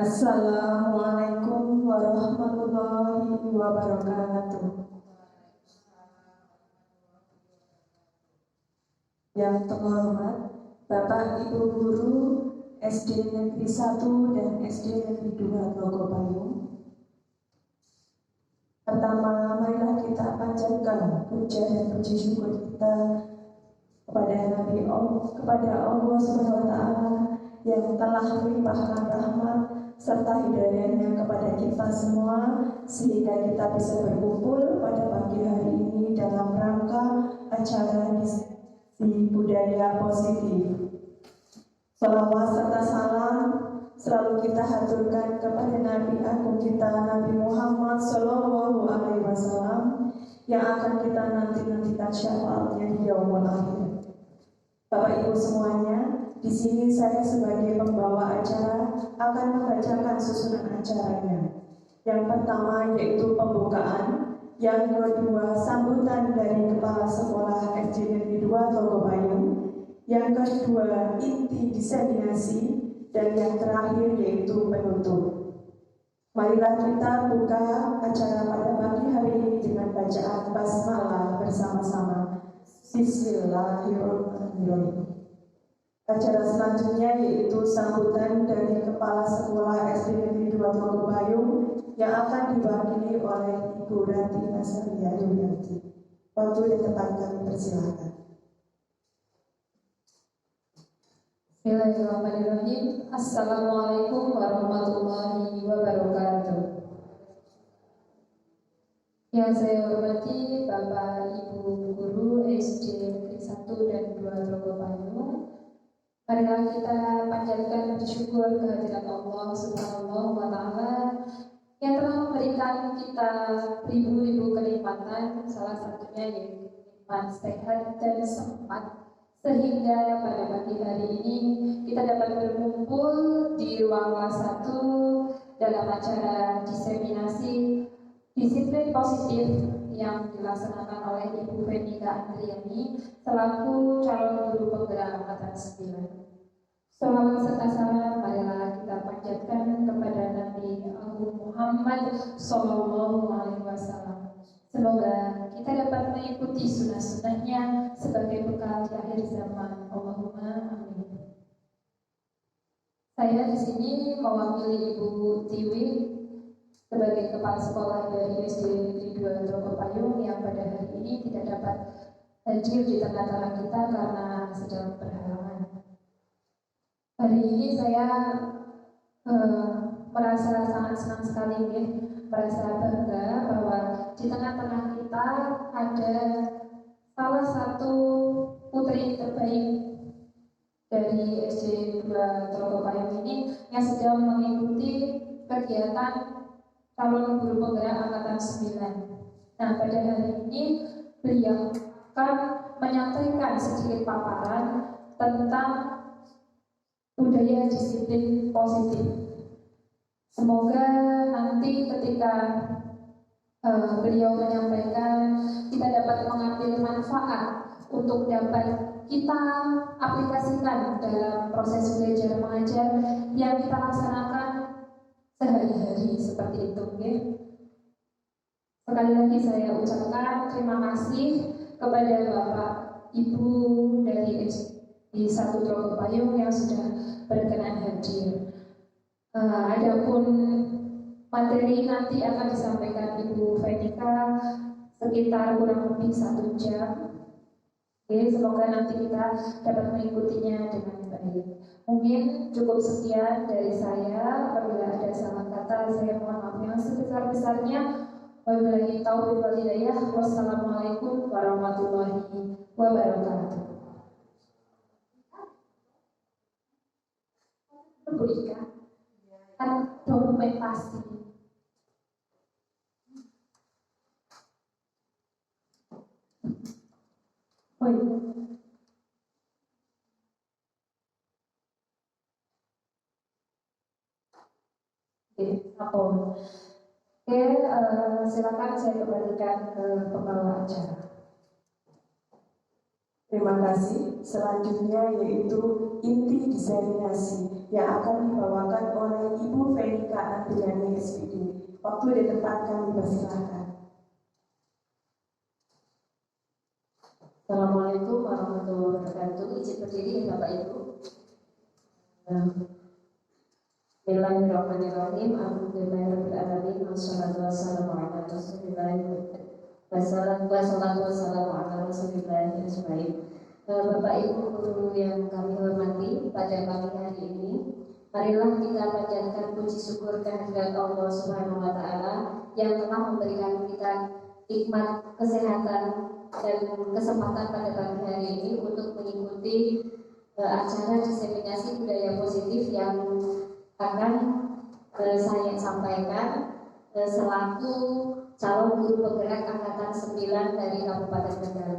Assalamualaikum warahmatullahi wabarakatuh. Yang terhormat Bapak Ibu Guru SD Negeri 1 dan SD Negeri 2 Logopayung. Pertama, marilah kita panjatkan puja dan puji syukur kita kepada Allah Subhanahu wa Ta'ala yang telah melimpahkan rahmat serta hidayahnya kepada kita semua sehingga kita bisa berkumpul pada pagi hari ini dalam rangka acara diskusi budaya positif. Salawat serta salam selalu kita haturkan kepada Nabi Agung kita Nabi Muhammad Sallallahu Alaihi Wasallam yang akan kita nantikan syafaatnya di yaumul akhir. Bapak Ibu semuanya, di sini saya sebagai pembawa acara akan membacakan susunan acaranya. Yang pertama yaitu pembukaan, yang kedua sambutan dari Kepala Sekolah SD Negeri 2 Logopayung, yang kedua inti diseminasi, dan yang terakhir yaitu penutup. Marilah kita buka acara pada pagi hari ini dengan bacaan basmalah bersama-sama. Bismillahirrahmanirrahim. Acara selanjutnya yaitu sambutan dari Kepala Sekolah SD Negeri 2 Logopayung yang akan diwakili oleh Ibu Ranti Nasaria Yulianti. Waktu dan tempat kami persilakan. Bismillahirrahmanirrahim. Assalamualaikum warahmatullahi wabarakatuh. Yang saya hormati Bapak Ibu Guru SD Negeri 1 dan 2 Logopayung. Marilah kita panjatkan puji syukur kehadirat Allah Subhanahu wa Ta'ala yang telah memberikan kita ribu-ribu kenikmatan, salah satunya yaitu nikmat sehat dan sempat, sehingga pada pagi hari ini kita dapat berkumpul di ruang kelas 1 dalam acara diseminasi disiplin positif yang dilaksanakan oleh Ibu Venika Andriani selaku calon guru penggerak angkatan 9. Salawat serta salam marilah kita panjatkan kepada Nabi Agung Muhammad Sallallahu Alaihi Wasallam. Semoga kita dapat mengikuti sunnah-sunnahnya sebagai bekal di akhir zaman. Allahumma amin. Saya di sini mewakili Ibu Tiwi sebagai kepala sekolah dari SD Negeri 2 Logopayung yang pada hari ini tidak dapat hadir di tengah-tengah kita karena sedang berhalangan. Hari ini saya merasa sangat senang sekali, merasa bangga bahwa di tengah-tengah kita ada salah satu putri terbaik dari SD 2 Logopayung ini yang sedang mengikuti kegiatan calon guru penggerak angkatan 9. Nah, pada hari ini beliau akan menyampaikan sedikit paparan tentang budaya disiplin positif. Semoga nanti ketika beliau menyampaikan kita dapat mengambil manfaat untuk dapat kita aplikasikan dalam proses belajar mengajar yang kita laksanakan sehari-hari seperti itu, ya. Sekali lagi saya ucapkan terima kasih kepada Bapak Ibu dari SD 1 Logopayung yang sudah berkenan hadir. Adapun materi nanti akan disampaikan Ibu Venika sekitar kurang lebih 1 jam. Oke, semoga nanti kita dapat mengikutinya dengan baik. Mungkin cukup sekian dari saya. Apabila ada salah kata, saya mohon maaf yang sebesar-besarnya. Wabillahi taufiq wal hidayah. Wassalamualaikum warahmatullahi wabarakatuh. Bu Ika, kan dokumentasi. Silakan saya kembalikan ke pembawa acara. Terima kasih. Selanjutnya yaitu inti diseminasi yang akan dibawakan oleh Ibu Venika Andriani SPD. Waktu dan tempat kami persilahkan. Assalamualaikum warahmatullahi wabarakatuh. Izin berdiri Bapak Ibu. Bismillahirrahmanirrahim. Alhamdulillahirrahmanirrahim. Wassalatu wassalamu ala rasulillah. Wassalatu wassalamu ala rasulillah. Bapak Ibu guru yang kami hormati, pada pagi hari ini marilah kita panjatkan puji syukur kehadirat Allah Subhanahu wa taala yang telah memberikan kita nikmat kesehatan dan kesempatan pada pagi hari ini untuk mengikuti acara diseminasi budaya positif yang akan saya sampaikan selaku calon guru penggerak angkatan 9 dari Kabupaten Kendal.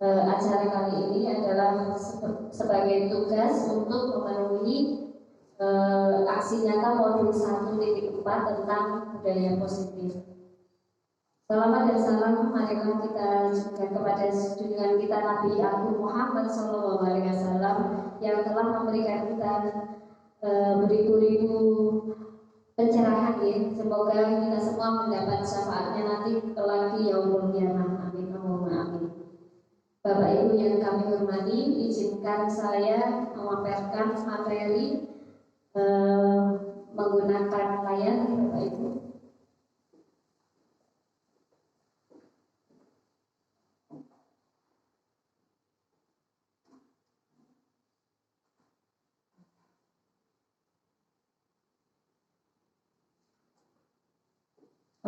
Acara kali ini adalah sebagai tugas untuk memenuhi aksi nyata modul 1.4 tentang budaya positif. Selamat dan salam marilah kita juga kepada junjungan kita Nabi Agung Muhammad SAW yang telah memberikan kita beribu-ribu pencerahan ya. Semoga kita semua mendapat syafaatnya nanti kelak di yaumul qiyamah. Amin Allahumma amin. Bapak Ibu yang kami hormati, izinkan saya memaparkan materi menggunakan layar Bapak Ibu.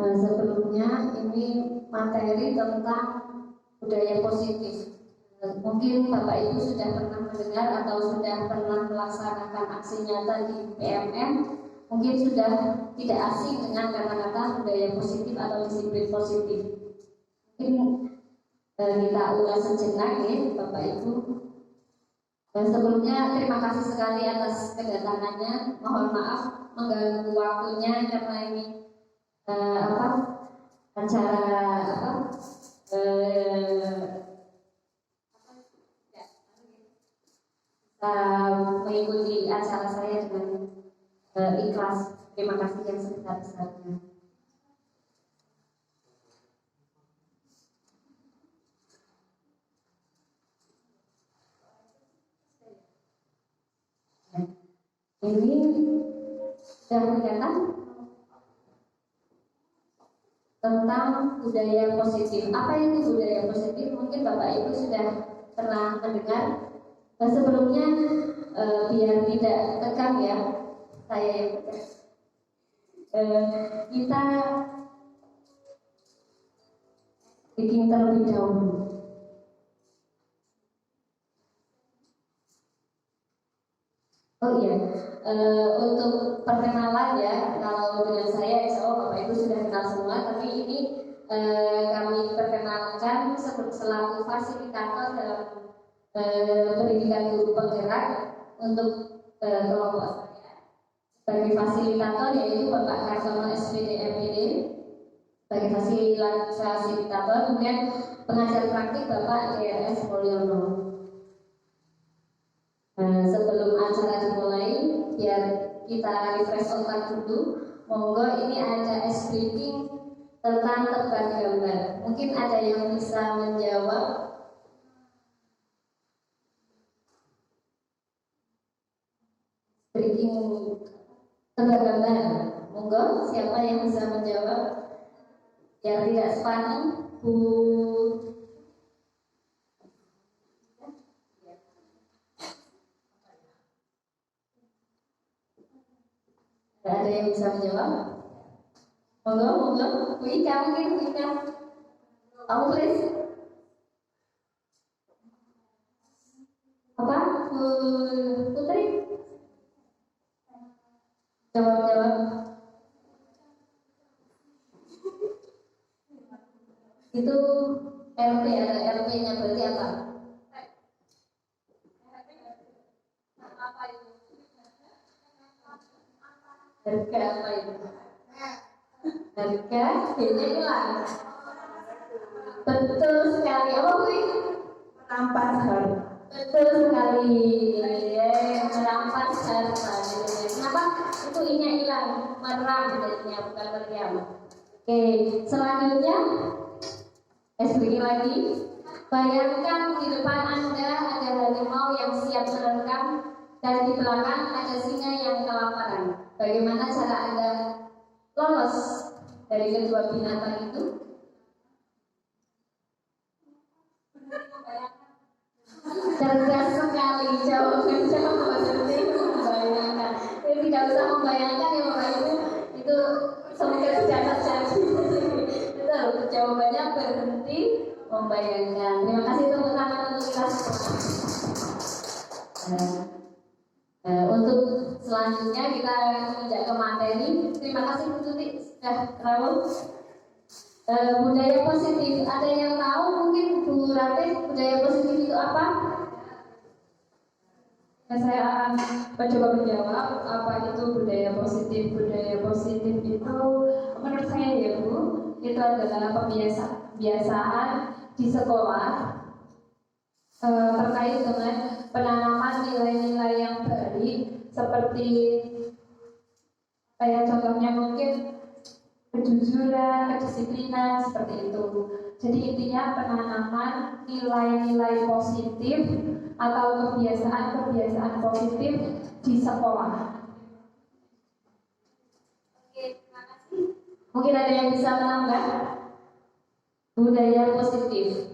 Sebelumnya ini materi tentang budaya positif. Mungkin Bapak Ibu sudah pernah mendengar atau sudah pernah melaksanakan aksi nyata di PMM, mungkin sudah tidak asing dengan kata-kata budaya positif atau disiplin positif. Mungkin kita ulas sejenak ya Bapak Ibu. Sebelumnya terima kasih sekali atas kedatangannya. Mohon maaf mengganggu waktunya karena ini acara mengikuti acara saya dengan ikhlas. Terima kasih yang sebesar-besarnya. Ini sudah kelihatan tentang budaya positif. Apa itu budaya positif? Mungkin Bapak Ibu sudah pernah mendengar. Sebelumnya biar tidak tegang ya, saya kita bikin terlebih dahulu. Oh iya, untuk perkenalan ya, kalau dengan saya insya Allah Bapak Ibu sudah kenal semua, tapi ini kami perkenalkan selaku fasilitator dalam pendidikan guru penggerak untuk kelompok saya. Sebagai fasilitator yaitu Bapak Kartono SPD MPD sebagai fasilitator, kemudian pengajar praktik Bapak DRS Mulyono. Sebelum acara dimulai, biar kita refresh otak dulu, monggo ini ada briefing tentang tebak gambar. Mungkin ada yang bisa menjawab. Briefing tebak gambar. Monggo, siapa yang bisa menjawab? Biar tidak sepaneng, Bu. Ada yang bisa menjawab? Monggo, Bu Ika mungkin, Bu Ika. Kamu tulis? Apa? Bu Putri? Jawab. Itu LP, ada LP-nya berarti apa? Harga apa itu? Harga ini hilang. Betul sekali. Apa Bu? Merampas harta. Betul sekali. Merampas harta. Kenapa? Itu inya hilang, meram jadinya, bukan meriam. Oke, selanjutnya explain lagi. Bayangkan di depan Anda ada harimau yang siap menerkam dan di belakang ada singa yang kelaparan. Bagaimana cara Anda lolos dari kedua binatang itu? Cerdas sekali, jawaban penting membayangkan. Jadi tidak usah membayangkan ya Bapak Ibu, itu semoga sudah terjadi. Betul, jawabannya berhenti membayangkan. Terima kasih tepuk tangan untuk kita semua. Untuk selanjutnya kita menginjak ke materi. Terima kasih Bu Tuti sudah terlalu. Budaya positif. Ada yang tahu mungkin Bu Ratih budaya positif itu apa? Saya akan mencoba menjawab apa itu budaya positif. Budaya positif itu menurut saya ya Bu, itu adalah kebiasaan di sekolah terkait dengan penanaman nilai-nilai yang baik seperti kayak contohnya mungkin kejujuran, kedisiplinan seperti itu. Jadi intinya penanaman nilai-nilai positif atau kebiasaan-kebiasaan positif di sekolah. Oke, terima kasih. Mungkin ada yang bisa menambah budaya positif.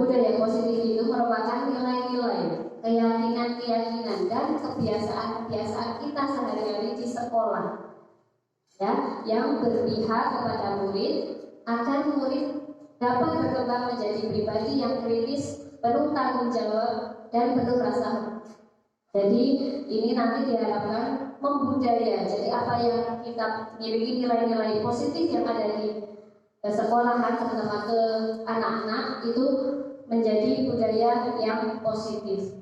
Budaya positif itu merupakan nilai-nilai, keyakinan-keyakinan dan kebiasaan-kebiasaan kita sehari-hari di sekolah, ya, yang berpihak kepada murid agar murid dapat berkembang menjadi pribadi yang kritis, penuh tanggung jawab dan penuh rasa. Jadi ini nanti diharapkan membudaya. Jadi apa yang kita miliki nilai-nilai positif yang ada di sekolahan terutama ke anak-anak itu menjadi budaya yang positif.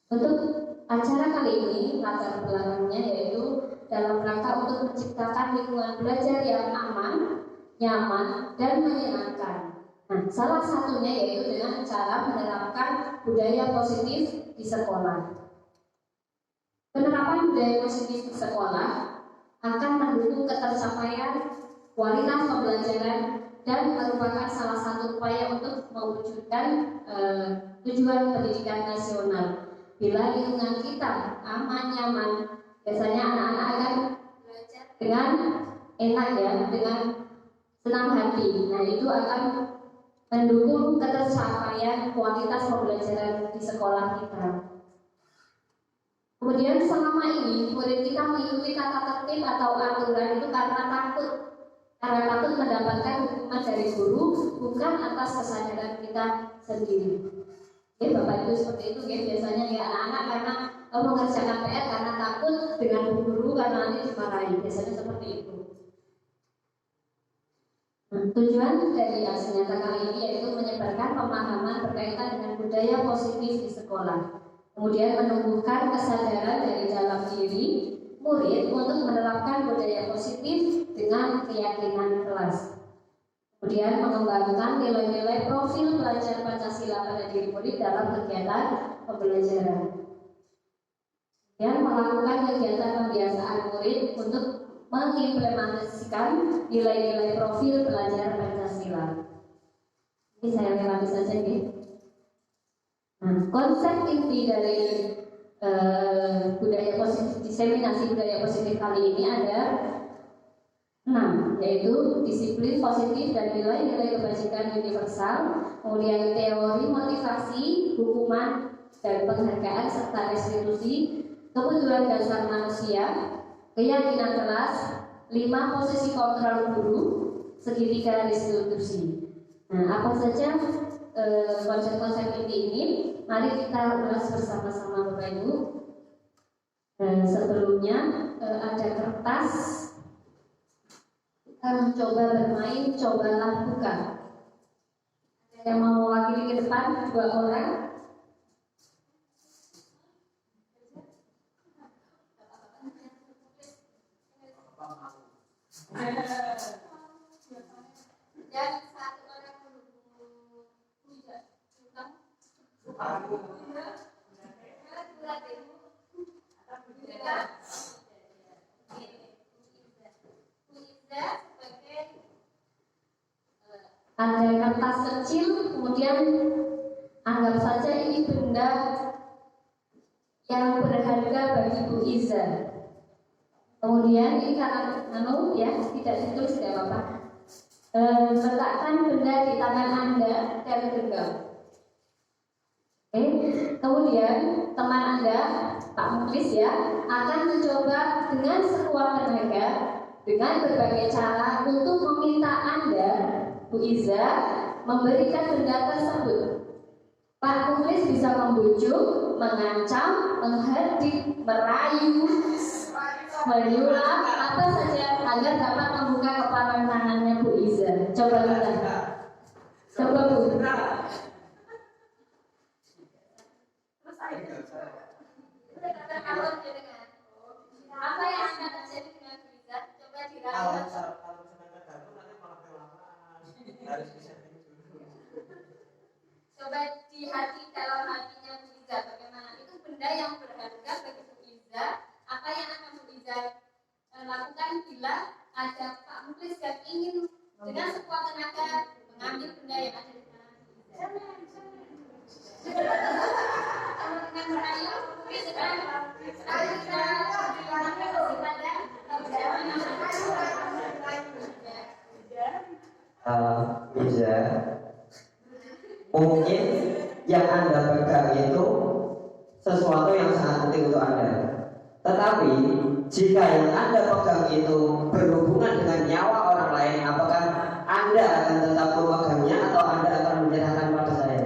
Untuk acara kali ini latar belakangnya yaitu dalam rangka untuk menciptakan lingkungan belajar yang aman, nyaman, dan menyenangkan. Nah, salah satunya yaitu dengan cara menerapkan budaya positif di sekolah. Penerapan budaya positif di sekolah akan mendukung ketercapaian kualitas pembelajaran dan merupakan salah satu upaya untuk mewujudkan tujuan pendidikan nasional. Bila lingkungan kita aman, nyaman, biasanya anak-anak akan belajar dengan enak ya, dengan senang hati. Nah, itu akan mendukung ketercapaian kualitas pembelajaran di sekolah kita. Kemudian selama ini murid kita mengikuti tata tertib atau aturan itu karena takut mendapatkan hukuman dari guru, bukan atas kesadaran kita sendiri. Ya, Bapak Ibu seperti itu ya, biasanya ya anak-anak karena mengerjakan PR karena takut dengan guru karena nanti dimarahi, biasanya seperti itu. Nah, tujuan dari aksi nyata kali ini yaitu menyebarkan pemahaman berkaitan dengan budaya positif di sekolah, kemudian menumbuhkan kesadaran dari dalam diri murid untuk menerapkan budaya positif dengan keyakinan kelas. Kemudian mengembangkan nilai-nilai profil pelajar Pancasila pada diri murid dalam kegiatan pembelajaran. Dan melakukan kegiatan pembiasaan murid untuk mengimplementasikan nilai-nilai profil pelajar Pancasila. Ini saya lewati saja ya. Nah, konsep inti dari budaya positif, diseminasi budaya positif kali ini ada 6, yaitu disiplin positif dan nilai-nilai kebajikan universal, kemudian teori motivasi, hukuman dan penghargaan serta restitusi, kebutuhan dasar manusia, keyakinan kelas, 5 posisi kontrol guru, segitiga restitusi. Nah, apa saja konsep-konsep inti ini? Mari kita ulas bersama-sama Bapak Ibu. Sebelumnya ada kertas. Kita mencoba bermain, cobalah buka. Ada yang mau mewakili ke depan 2 orang? Dan 1 orang Ada kertas kecil, kemudian anggap saja ini benda yang berharga bagi Bu Iza. Kemudian ini karena ya tidak ditulis tidak apa-apa. Letakkan benda di tangan Anda dan genggam. Oke. Kemudian teman Anda, Pak Muklis ya, akan mencoba dengan sekuat tenaga dengan berbagai cara untuk meminta Anda, Bu Iza, memberikan benda tersebut. Pak Muklis bisa membujuk, mengancam, menghardik, merayu, menyulap, apa saja agar dapat membuka kepalan tangannya Bu Iza. Coba kita. Coba Bu. Apa yang akan terjadi dengan Bu Iza? Coba diralat. Coba di hati dalam hatinya Bu Iza, bagaimana itu benda yang berharga bagi Bu Iza. Apa yang akan Bu Iza lakukan bila ada Pak Muklis yang ingin dengan sekuat tenaga mengambil benda yang ada di tangan Bu Iza? Kalau dengan merayu, mungkin sekarang kita kepada Bisa mungkin yang Anda pegang itu sesuatu yang sangat penting untuk Anda. Tetapi jika yang Anda pegang itu berhubungan dengan nyawa orang lain, apakah Anda akan tetap memegangnya atau Anda akan menyerahkan pada saya?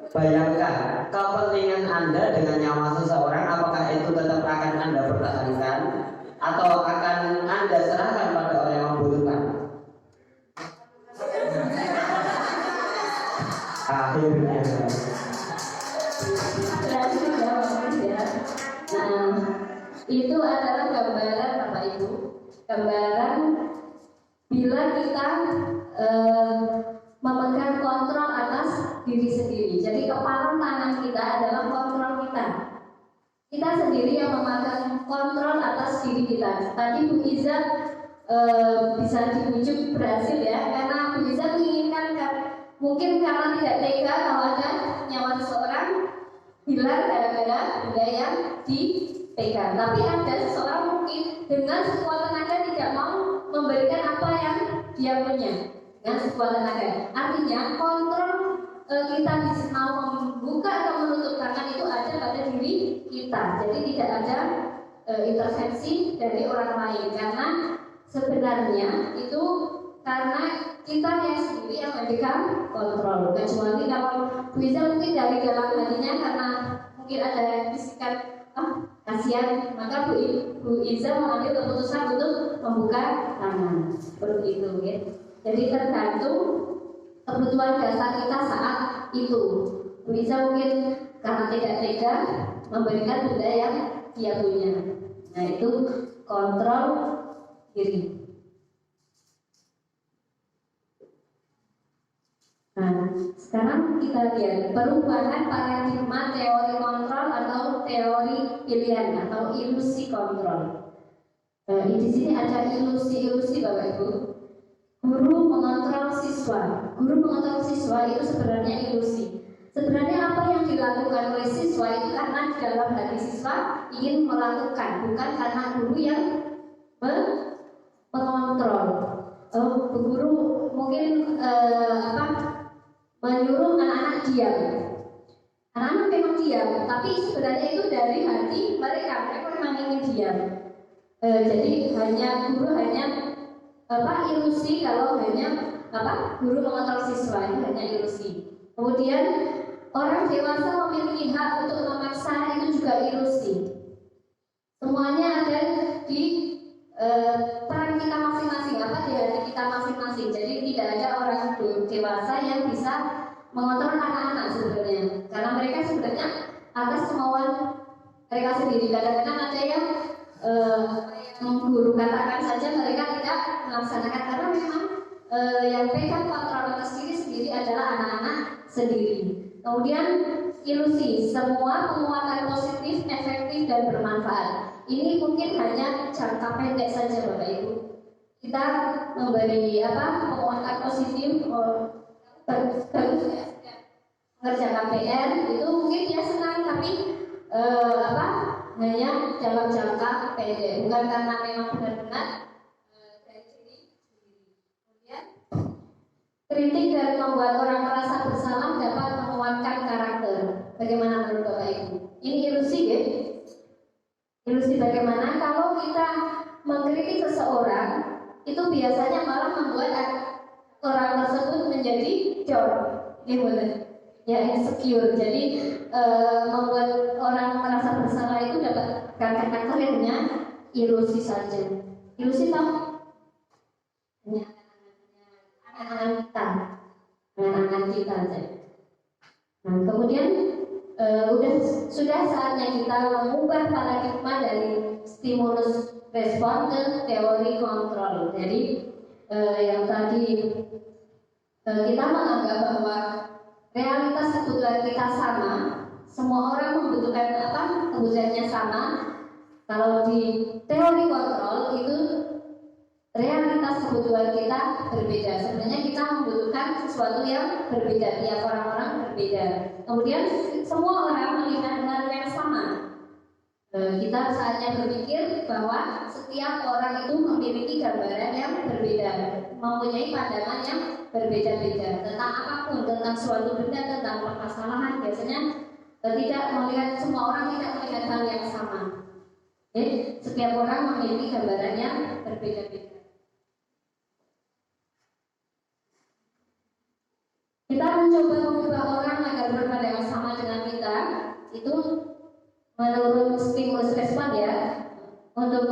Bayangkan kepentingan Anda dengan nyawa seseorang, apakah itu tetap akan Anda pertahankan atau akan Anda serahkan pada orang yang membutuhkan? Akhirnya berhasil jawab ya. Nah, itu adalah gambaran Bapak Ibu, gambaran bila kita memegang kontrol atas diri sendiri. Jadi kepalan tangan kita adalah kontrol kita. Kita sendiri yang memegang kontrol atas diri kita. Tadi Bu Iza bisa dibujuk berhasil ya, karena Bu Iza menginginkan mungkin karena tidak tega kalau ada nyawa seseorang hilang gara-gara benda yang dipegang. Tapi ada seseorang mungkin dengan sekuat tenaga tidak mau memberikan apa yang dia punya dengan sekuat tenaga. Artinya kontrol kita mau membuka atau menutup tangan itu ada pada diri kita. Jadi tidak ada intervensi dari orang lain, karena sebenarnya itu karena kita yang sendiri yang memegang kontrol. Kecuali kalau Bu Iza mungkin dari dalam hatinya karena mungkin ada bisikan kasihan, maka Bu Iza mengambil keputusan untuk membuka tangan seperti itu ya. Jadi tergantung kebutuhan dasar kita saat itu. Bu Iza mungkin karena tidak tega memberikan benda yang dia punya. Nah itu kontrol diri. Nah, sekarang kita lihat perubahan paradigma teori kontrol atau teori pilihan atau ilusi kontrol. Di sini ada ilusi-ilusi Bapak Ibu. Guru mengontrol siswa. Guru mengontrol siswa itu sebenarnya ilusi. Sebenarnya apa yang dilakukan oleh siswa itu karena di dalam hati siswa ingin melakukan, bukan karena guru yang mengontrol. Guru mungkin menyuruh anak-anak diam. Anak-anak memang diam, tapi sebenarnya itu dari hati mereka memang ingin diam. Jadi guru hanya ilusi kalau hanya guru mengontrol siswa itu hanya ilusi. Kemudian orang dewasa memiliki hak untuk memaksa itu juga ilusi. Semuanya ada di peran kita masing-masing, di hati kita masing-masing. Jadi tidak ada orang dewasa yang bisa mengontrol anak-anak sebenarnya, karena mereka sebenarnya atas kemauan mereka sendiri. Kadang-kadang ada yang guru katakan saja mereka tidak melaksanakan karena memang yang pegang kontrol atas diri sendiri adalah anak-anak sendiri. Kemudian ilusi, semua penguatan positif, efektif dan bermanfaat. Ini mungkin hanya jangka pendek saja Bapak Ibu. Kita memberi penguatan positif, bagus ya, mengerjakan PR itu mungkin dia senang, tapi hanya dalam jangka pendek, bukan karena memang benar-benar dari diri sendiri. Kemudian kritik dan membuat orang merasa bersalah dapat menguatkan karakter. Bagaimana menurut Bapak Ibu? Ini ilusi ya? Ilusi bagaimana kalau kita mengkritik seseorang itu biasanya malah membuat orang tersebut menjadi down, ya insecure. Jadi membuat orang merasa bersalah itu dapat karakternya ilusi saja. Ilusi tahu? Hanya angan-angan kita saja. Nah, kemudian sudah saatnya kita mengubah paradigma dari stimulus respon ke teori kontrol. Jadi yang tadi kita menganggap bahwa realitas kebutuhan kita sama, semua orang membutuhkan kebutuhannya sama. Kalau di teori kontrol itu realitas kebutuhan kita berbeda. Sebenarnya kita membutuhkan sesuatu yang berbeda, tiap orang-orang berbeda. Kemudian semua orang melihat hal yang sama. Kita saatnya berpikir bahwa setiap orang itu memiliki gambaran yang berbeda, mempunyai pandangan yang berbeda-beda tentang apapun, tentang suatu benda, tentang permasalahan. Biasanya tidak melihat, semua orang tidak melihat hal yang sama. Setiap orang memiliki gambaran yang berbeda-beda. Kita mencoba mengubah orang agar berpandangan sama dengan kita, itu menurut stimulus respon ya. Untuk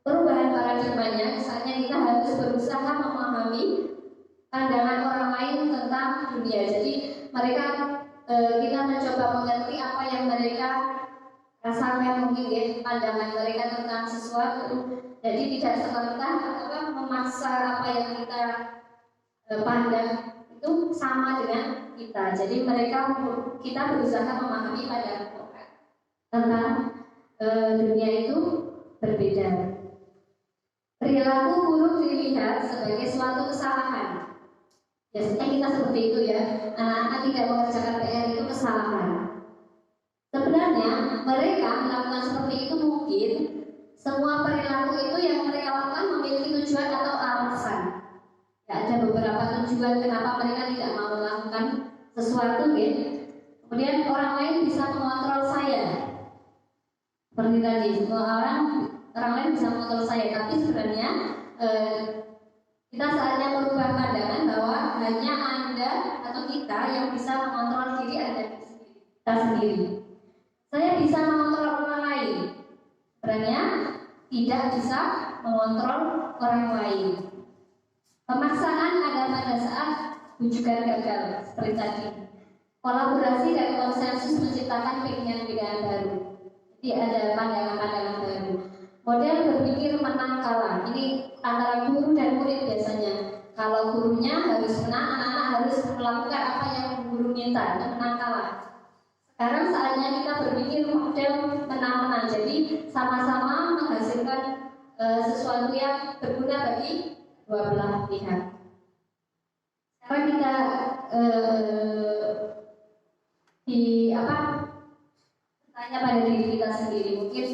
perubahan paradigmanya, misalnya kita harus berusaha memahami pandangan orang lain tentang dunia. Jadi kita mencoba mengerti apa yang mereka rasakan, mungkin ya, pandangan mereka tentang sesuatu. Jadi tidak serta-merta memaksa apa yang kita pandang itu sama dengan kita. Jadi kita berusaha memahami pandangan orang tentang dunia itu berbeda. Perilaku buruk dilihat sebagai suatu kesalahan. Biasanya kita seperti itu ya. Anak-anak tidak mengerjakan PR itu kesalahan. Sebenarnya mereka melakukan seperti itu mungkin semua perilaku itu yang mereka lakukan memiliki tujuan atau alasan. Ya, ada beberapa tujuan kenapa mereka tidak mau melakukan sesuatu ya. Kemudian orang lain bisa mengontrol saya. Seperti tadi, orang lain bisa mengontrol saya, tapi sebenarnya kita saatnya merubah pandangan bahwa hanya Anda atau kita yang bisa mengontrol diri Anda kita sendiri. Saya bisa mengontrol orang lain, sebenarnya tidak bisa mengontrol orang lain. Pemaksaan ada pada saat bujukan gagal, seperti tadi. Kolaborasi dan konsensus menciptakan pilihan-pilihan baru. Jadi ada pandangan-pandangan baru. Model berpikir menang kalah. Ini antara guru dan murid biasanya. Kalau gurunya harus menang, anak-anak harus melakukan apa yang guru minta, menang kalah. Sekarang saatnya kita berpikir model menang-menang. Jadi sama-sama menghasilkan sesuatu yang berguna bagi dua belah pihak. Sekarang kita tanya pada diri kita sendiri. Mungkin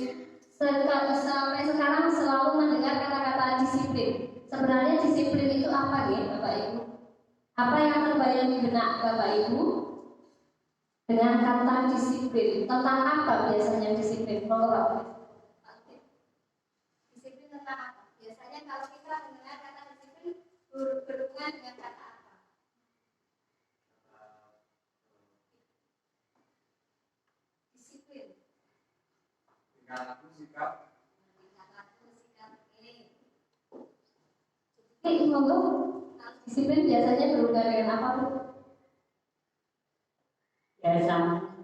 sampai sekarang selalu mendengar kata-kata disiplin. Sebenarnya disiplin itu apa ya Bapak Ibu? Apa yang terbayang di benak Bapak Ibu dengan kata disiplin? Tentang apa biasanya disiplin? Disiplin tentang apa? Biasanya kalau kita mendengar kata disiplin berhubungan dengan kata apa? Disiplin. Sikap ini. Monggo. Disiplin biasanya berhubungan dengan apa, Bu? Ya sama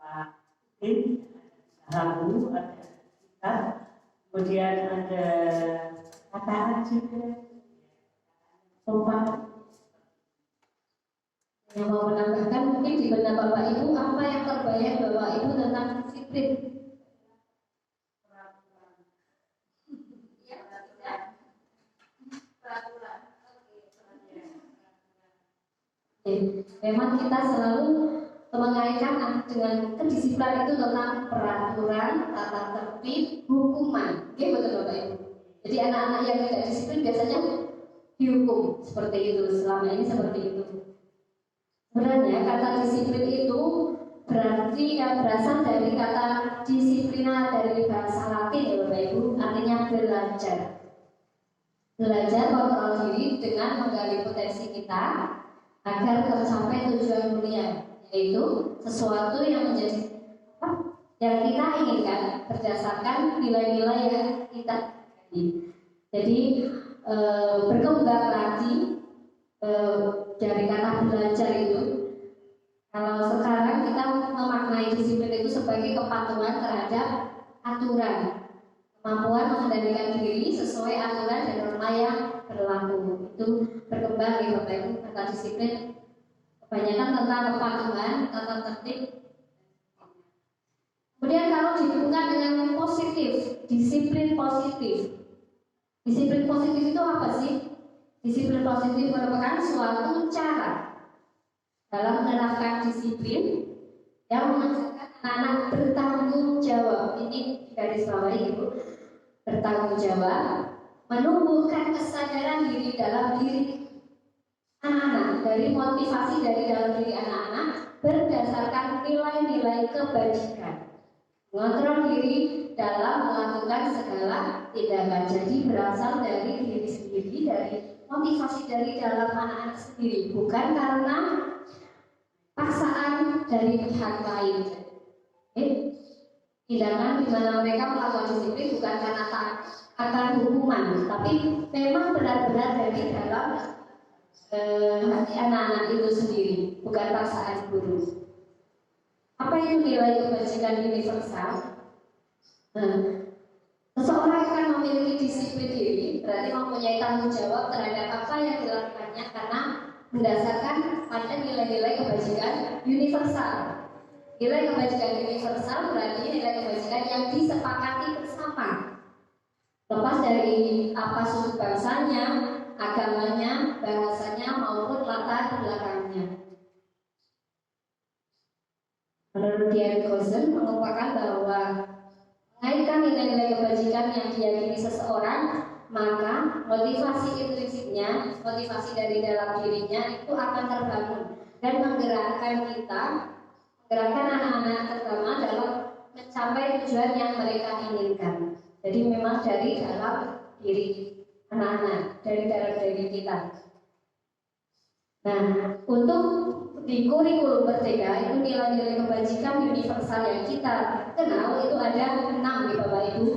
Pak Tim, Habu, ada sikap, kemudian ada kata juga. Lupa. Yang mau menambahkan mungkin di benak Bapak Ibu apa yang terbayang Bapak Ibu tentang disiplin? Memang kita selalu mengaitkan dengan kedisiplinan itu tentang peraturan, tata tertib, hukuman. Oke, betul Bapak Ibu. Jadi anak-anak yang tidak disiplin biasanya dihukum seperti itu. Selama ini seperti itu. Sebenarnya kata disiplin itu berarti yang berasal dari kata disiplina dari bahasa Latin ya Bapak Ibu, artinya belajar. Belajar kontrol diri dengan menggali potensi kita agar tercapai tujuan mulia, yaitu sesuatu yang menjadi yang kita inginkan berdasarkan nilai-nilai yang kita ingin. Jadi berkembang lagi dari kata belajar itu. Kalau sekarang kita memaknai disiplin itu sebagai kepatuhan terhadap aturan, kemampuan mengendalikan diri sesuai aturan dan norma yang berlaku. Itu berkembang di Bapak Ibu. Kata disiplin kebanyakan tentang kepatuhan, tata tertib. Kemudian kalau dihubungkan dengan positif, disiplin positif. Disiplin positif itu apa sih? Disiplin positif merupakan suatu cara dalam menerapkan disiplin yang mengajarkan anak-anak bertanggung jawab. Ini garis bawahi Ibu, bertanggung jawab, menumbuhkan kesadaran diri dalam diri anak-anak, dari motivasi dari dalam diri anak-anak berdasarkan nilai-nilai kebajikan, mengontrol diri dalam melakukan segala tindakan. Jadi berasal dari diri sendiri, dari motivasi dari dalam anak-anak sendiri, bukan karena paksaan dari pihak lain. Tindakan di mana mereka melakukan disiplin bukan karena akan hukuman, tapi memang benar-benar dari dalam hati anak-anak itu sendiri, bukan paksaan guru. Apa itu nilai kebajikan universal? Seseorang akan memiliki disiplin diri, berarti mempunyai tanggung jawab terhadap apa yang dilakukannya karena berdasarkan pada nilai-nilai kebajikan universal. Nilai kebajikan universal berarti nilai kebajikan yang disepakati bersama, lepas dari apa suku bangsanya, agamanya, bahasanya maupun latar belakangnya. Menurut Dian Gosen mengungkapkan bahwa mengaitkan nilai-nilai kebajikan yang diyakini seseorang, maka motivasi intrinsiknya, motivasi dari dalam dirinya itu akan terbangun dan menggerakkan kita, menggerakkan anak-anak terutama dalam mencapai tujuan yang mereka inginkan. Jadi memang dari dalam diri anak-anak, dari dalam diri kita. Nah, untuk di kurikulum Merdeka itu nilai-nilai kebajikan universal yang kita kenal itu ada 6 nih Bapak Ibu.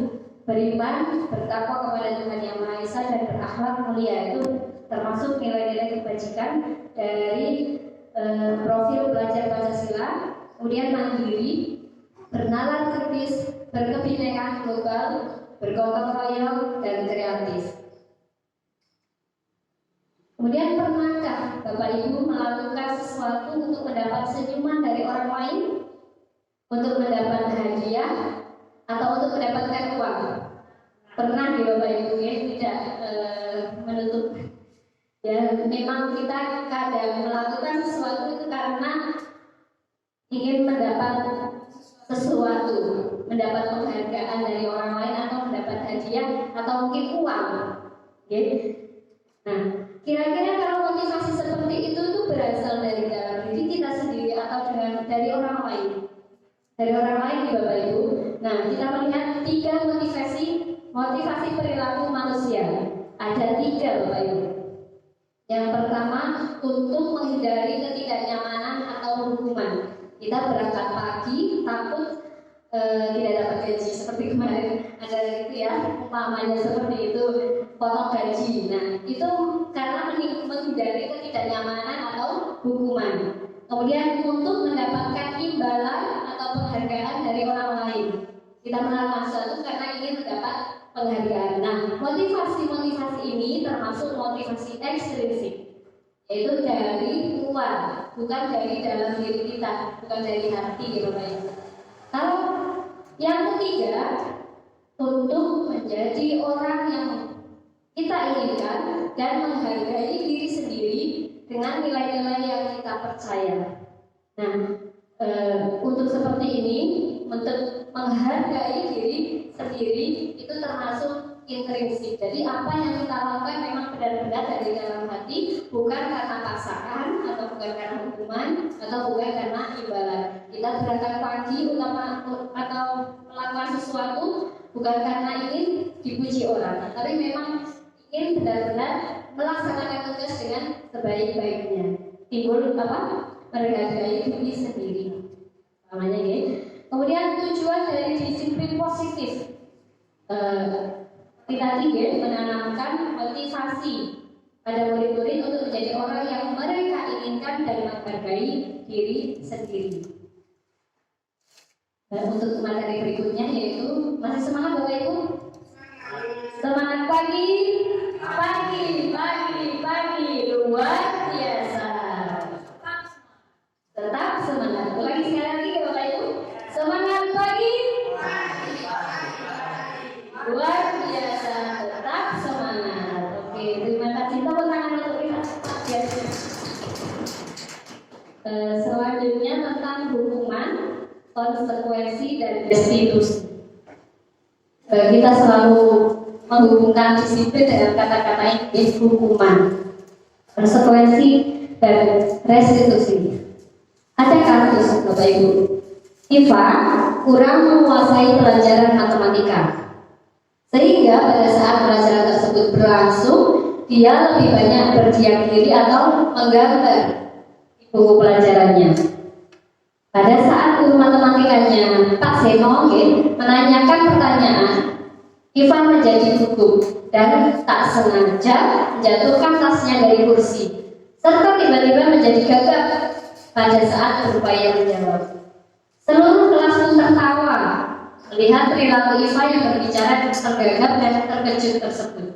Beriman, bertakwa kepada Tuhan Yang Maha Esa dan berakhlak mulia, itu termasuk nilai-nilai kebajikan dari profil belajar Pancasila. Kemudian mandiri, bernalar kritis, berkebinekaan global, bergotong royong dan kreatif. Kemudian pernahkah Bapak Ibu melakukan sesuatu untuk mendapat senyuman dari orang lain, untuk mendapat hadiah, atau untuk mendapatkan uang? Pernah di Bapak Ibu ya, tidak menutup. Ya, memang kita kadang melakukan sesuatu itu karena ingin mendapat sesuatu, mendapat penghargaan dari orang lain atau mendapat hadiah atau mungkin uang. Okay? Nah, kira-kira kalau motivasi seperti itu berasal dari dalam diri kita sendiri atau dari orang lain? Dari orang lain nih Bapak Ibu. Nah, kita melihat 3 motivasi perilaku manusia. Ada 3 Bapak Ibu. Yang pertama, untuk menghindari ketidaknyamanan atau hukuman. Kita berangkat pagi, takut tidak dapat gaji. Seperti kemarin ada itu ya, umpamanya seperti itu, potong gaji. Nah, itu karena menghindari ketidaknyamanan atau hukuman. Kemudian untuk mendapatkan imbalan atau penghargaan dari orang lain. Kita melakukan sesuatu karena ingin mendapat penghargaan. Nah, motivasi-motivasi ini termasuk motivasi ekstrinsik, yaitu dari luar, bukan dari dalam diri kita, bukan dari hati gitu Pak. Kalau yang ketiga, untuk menjadi orang yang kita inginkan dan menghargai diri sendiri dengan nilai-nilai yang kita percaya. Nah, untuk seperti ini, untuk menghargai diri sendiri itu termasuk intrinsik. Jadi apa yang kita lakukan memang benar-benar dari dalam hati, bukan karena paksaan atau bukan karena hukuman atau bukan karena imbalan. Kita berangkat pagi atau melakukan sesuatu bukan karena ingin dipuji orang, tapi memang ingin benar-benar melaksanakan tugas dengan sebaik-baiknya. Timbul menghargai diri sendiri. Namanya ya. Kemudian tujuan dari disiplin positif. Tadi ya, menanamkan motivasi pada murid-murid untuk menjadi orang yang mereka inginkan dan menghargai diri sendiri. Dan untuk materi berikutnya yaitu masih semangat Bapak Ibu? Semangat pagi, luar biasa. Tetap semangat. Lagi sekali lagi ya Bapak Ibu. Semangat pagi, luar biasa. Tetap semangat. Oke, terima kasih. Tepuk tangan untuk kita. Selanjutnya tentang hukuman, konsekuensi dan restitusi. Kita selalu menghubungkan disiplin dengan kata-kata ini, hukuman, konsekuensi dan restitusi. Ada kasus Bapak Ibu, Iva kurang menguasai pelajaran matematika, sehingga pada saat pelajaran tersebut berlangsung, dia lebih banyak berdiam diri atau menggambar di buku pelajarannya. Pada saat guru matematikanya Pak Seno menanyakan pertanyaan, Iva menjadi gugup dan tak sengaja menjatuhkan tasnya dari kursi, serta tiba-tiba menjadi gagap pada saat berupaya menjawab. Seluruh kelas pun tertawa melihat perilaku Iva yang berbicara tergagap dan terkejut tersebut.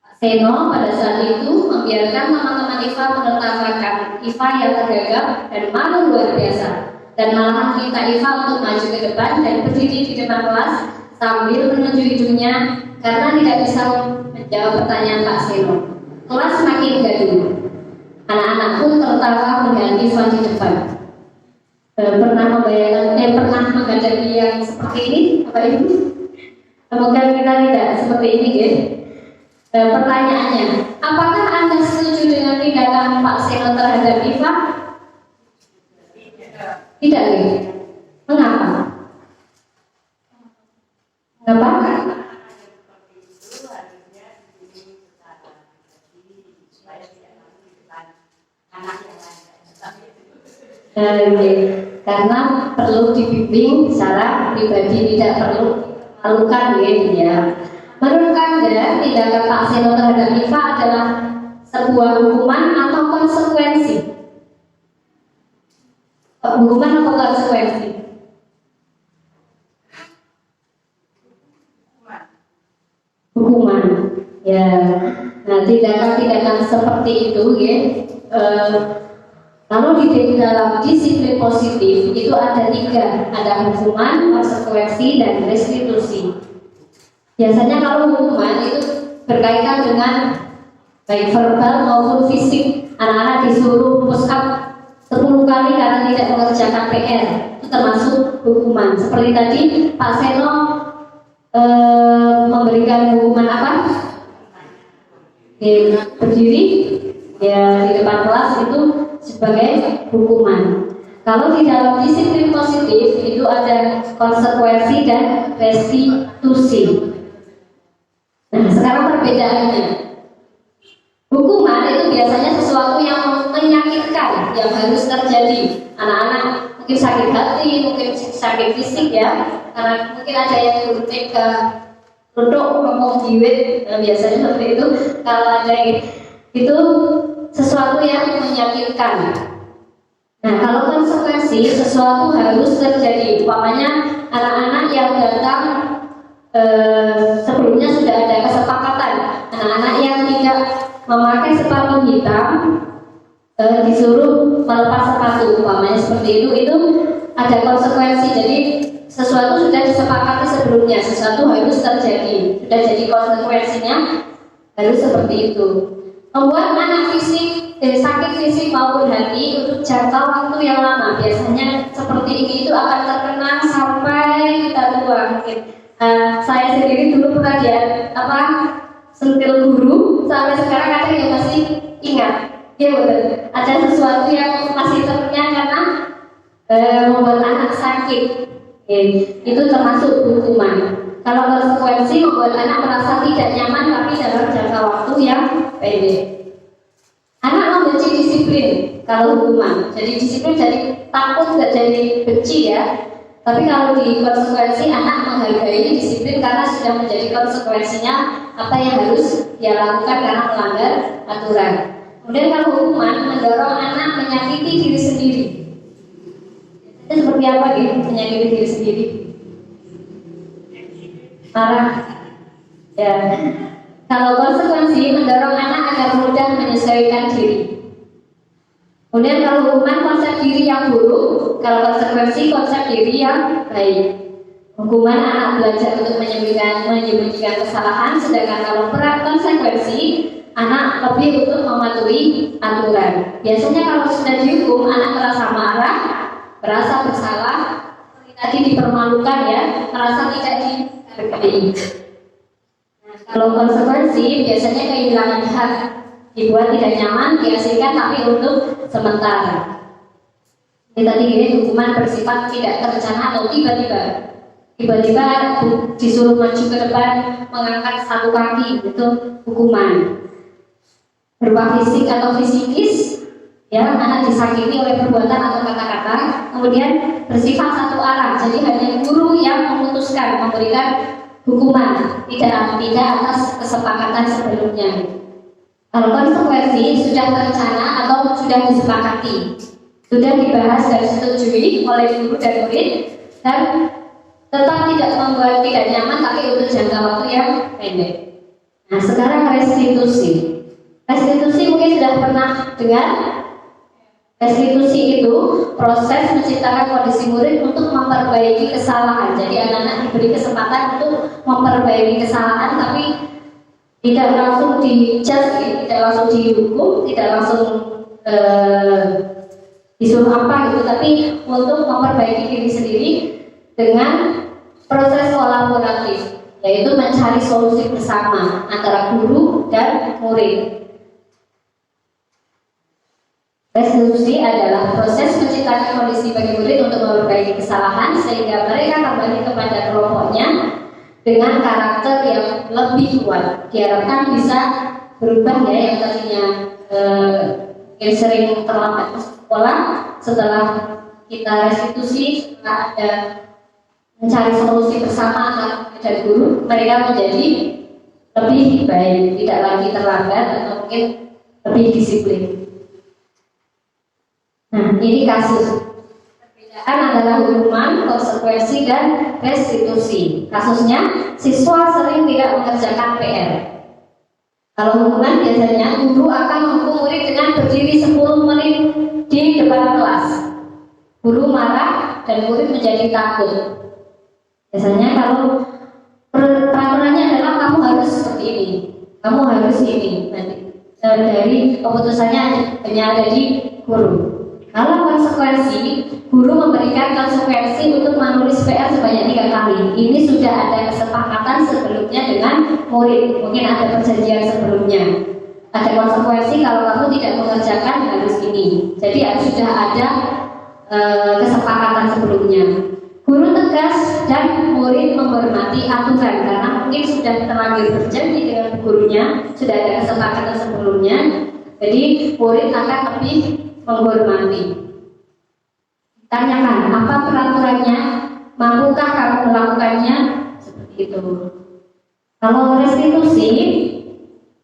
Pak Seno pada saat itu membiarkan teman-teman Iva menertawakan Iva yang tergagap dan malu luar biasa, dan malahan minta Iva untuk maju ke depan dan berdiri di depan kelas sambil menunjuk hidungnya karena tidak bisa menjawab pertanyaan Pak Seno. Kelas makin gaduh. Anak-anak pun tertawa melihat Iva di depan. Pernah menghadapi yang seperti ini, Bapak Ibu? Semoga kita tidak seperti ini, ya. Pertanyaannya, apakah Anda setuju dengan tindakan Pak Seno terhadap Iva? Tidak, ya. Mengapa? Karena perlu dibimbing secara pribadi, tidak perlu malukan ya. Menurut Anda, tindakan Pak Seno terhadap Iva adalah sebuah hukuman atau konsekuensi? Hukuman atau konsekuensi? Hukuman. Ya. Nah, tindakan-tindakan seperti itu ya. Kalau di dalam disiplin positif itu ada 3, ada hukuman, konsekuensi, dan restitusi. Biasanya kalau hukuman itu berkaitan dengan baik verbal maupun fisik. Anak-anak disuruh push up 10 kali karena tidak mengerjakan PR, itu termasuk hukuman. Seperti tadi Pak Seno memberikan hukuman apa? Berdiri ya di depan kelas itu sebagai hukuman. Kalau di dalam disiplin positif itu ada konsekuensi dan restitusi. Nah, sekarang perbedaannya. Hukuman itu biasanya sesuatu yang menyakitkan, yang harus terjadi. Anak-anak mungkin sakit hati, mungkin sakit fisik ya, karena mungkin ada yang duduk ngomong jiwit, biasanya seperti itu. Kalau ada itu sesuatu yang menyakitkan. Nah, kalau konsekuensi sesuatu harus terjadi. Umpamanya anak-anak yang datang sebelumnya sudah ada kesepakatan anak-anak yang tidak memakai sepatu hitam disuruh melepas sepatu, umpamanya seperti itu ada konsekuensi. Jadi sesuatu sudah disepakati sebelumnya, sesuatu harus terjadi, sudah jadi konsekuensinya harus seperti itu. Membuat anak sakit fisik maupun hati untuk jangka waktu yang lama, biasanya seperti ini itu akan terkenang sampai kita tua. Saya sendiri dulu pernah sentil guru, sampai sekarang ada yang masih ingat. Ya betul, ada sesuatu yang masih terngiang karena membuat anak sakit. Itu termasuk hukuman. Kalau konsekuensi membuat anak merasa tidak nyaman tapi dalam jangka waktu yang pendek. Anak membenci disiplin kalau hukuman. Jadi disiplin jadi takut, tidak jadi benci ya. Tapi kalau di konsekuensi anak menghargai disiplin karena sudah menjadi konsekuensinya apa yang harus dia lakukan karena melanggar aturan. Kemudian kalau hukuman mendorong anak menyakiti diri sendiri. Itu seperti apa gitu menyakiti diri sendiri? Marah. Ya. Kalau konsekuensi mendorong anak agar mudah menyesuaikan diri. Kemudian kalau hukuman konsep diri yang buruk, kalau konsekuensi konsep diri yang baik. Hukuman anak belajar untuk menyembunyikan kesalahan, sedangkan kalau berat konsekuensi anak lebih untuk mematuhi aturan. Biasanya kalau sudah dihukum anak merasa marah, merasa bersalah, tadi dipermalukan ya, merasa tidak dihargai. Nah, kalau konsekuensi biasanya kehilangan hak, dibuat tidak nyaman, diasingkan tapi untuk sementara. Ini tadi hukuman bersifat tidak terencana atau tiba-tiba disuruh maju ke depan mengangkat satu kaki, itu hukuman. Berupa fisik atau fisikis, ya anak disakiti oleh perbuatan atau kata-kata, kemudian bersifat satu arah. Jadi hanya guru yang memutuskan memberikan hukuman, tidak atas kesepakatan sebelumnya. Kalau konsekuensi sudah terencana atau sudah disepakati, sudah dibahas dan disetujui oleh guru dan murid, dan tetap tidak membuat tidak nyaman tapi untuk jangka waktu yang pendek. Nah sekarang restitusi. Restitusi mungkin sudah pernah dengar. Restitusi itu proses menciptakan kondisi murid untuk memperbaiki kesalahan. Jadi anak-anak diberi kesempatan untuk memperbaiki kesalahan, tapi tidak langsung dijudge, tidak langsung dihukum, tidak langsung disuruh apa gitu, tapi untuk memperbaiki diri sendiri dengan proses kolaboratif, yaitu mencari solusi bersama antara guru dan murid. Restitusi adalah proses menciptakan kondisi bagi murid untuk memperbaiki kesalahan sehingga mereka kembali kepada kelompoknya dengan karakter yang lebih kuat. Diharapkan bisa berubah ya, yang tadinya yang sering terlambat ke sekolah, setelah kita restitusi, setelah ada mencari solusi bersama anak dan guru, mereka menjadi lebih baik, tidak lagi terlambat atau mungkin lebih disiplin. Nah, ini kasus. Perbedaan adalah hukuman, konsekuensi, dan restitusi. Kasusnya, siswa sering tidak mengerjakan PR. Kalau hukuman biasanya guru akan menghukum murid dengan berdiri 10 menit di depan kelas. Guru marah dan murid menjadi takut. Biasanya kalau peraturannya adalah kamu harus seperti ini, kamu harus ini. Dari keputusannya hanya ada di guru. Kalau konsekuensi, guru memberikan konsekuensi untuk menulis PR sebanyak 3 kali. Ini sudah ada kesepakatan sebelumnya dengan murid. Mungkin ada perjanjian sebelumnya. Ada konsekuensi kalau kamu tidak mengerjakan harus ini. Jadi sudah ada kesepakatan sebelumnya. Guru tegas dan murid menghormati aturan karena mungkin sudah terlanjur berjanji dengan gurunya, sudah ada kesepakatan sebelumnya. Jadi murid akan lebih menghormati. Tanyakan apa peraturannya, mampukah kamu melakukannya, seperti itu. Kalau restitusi,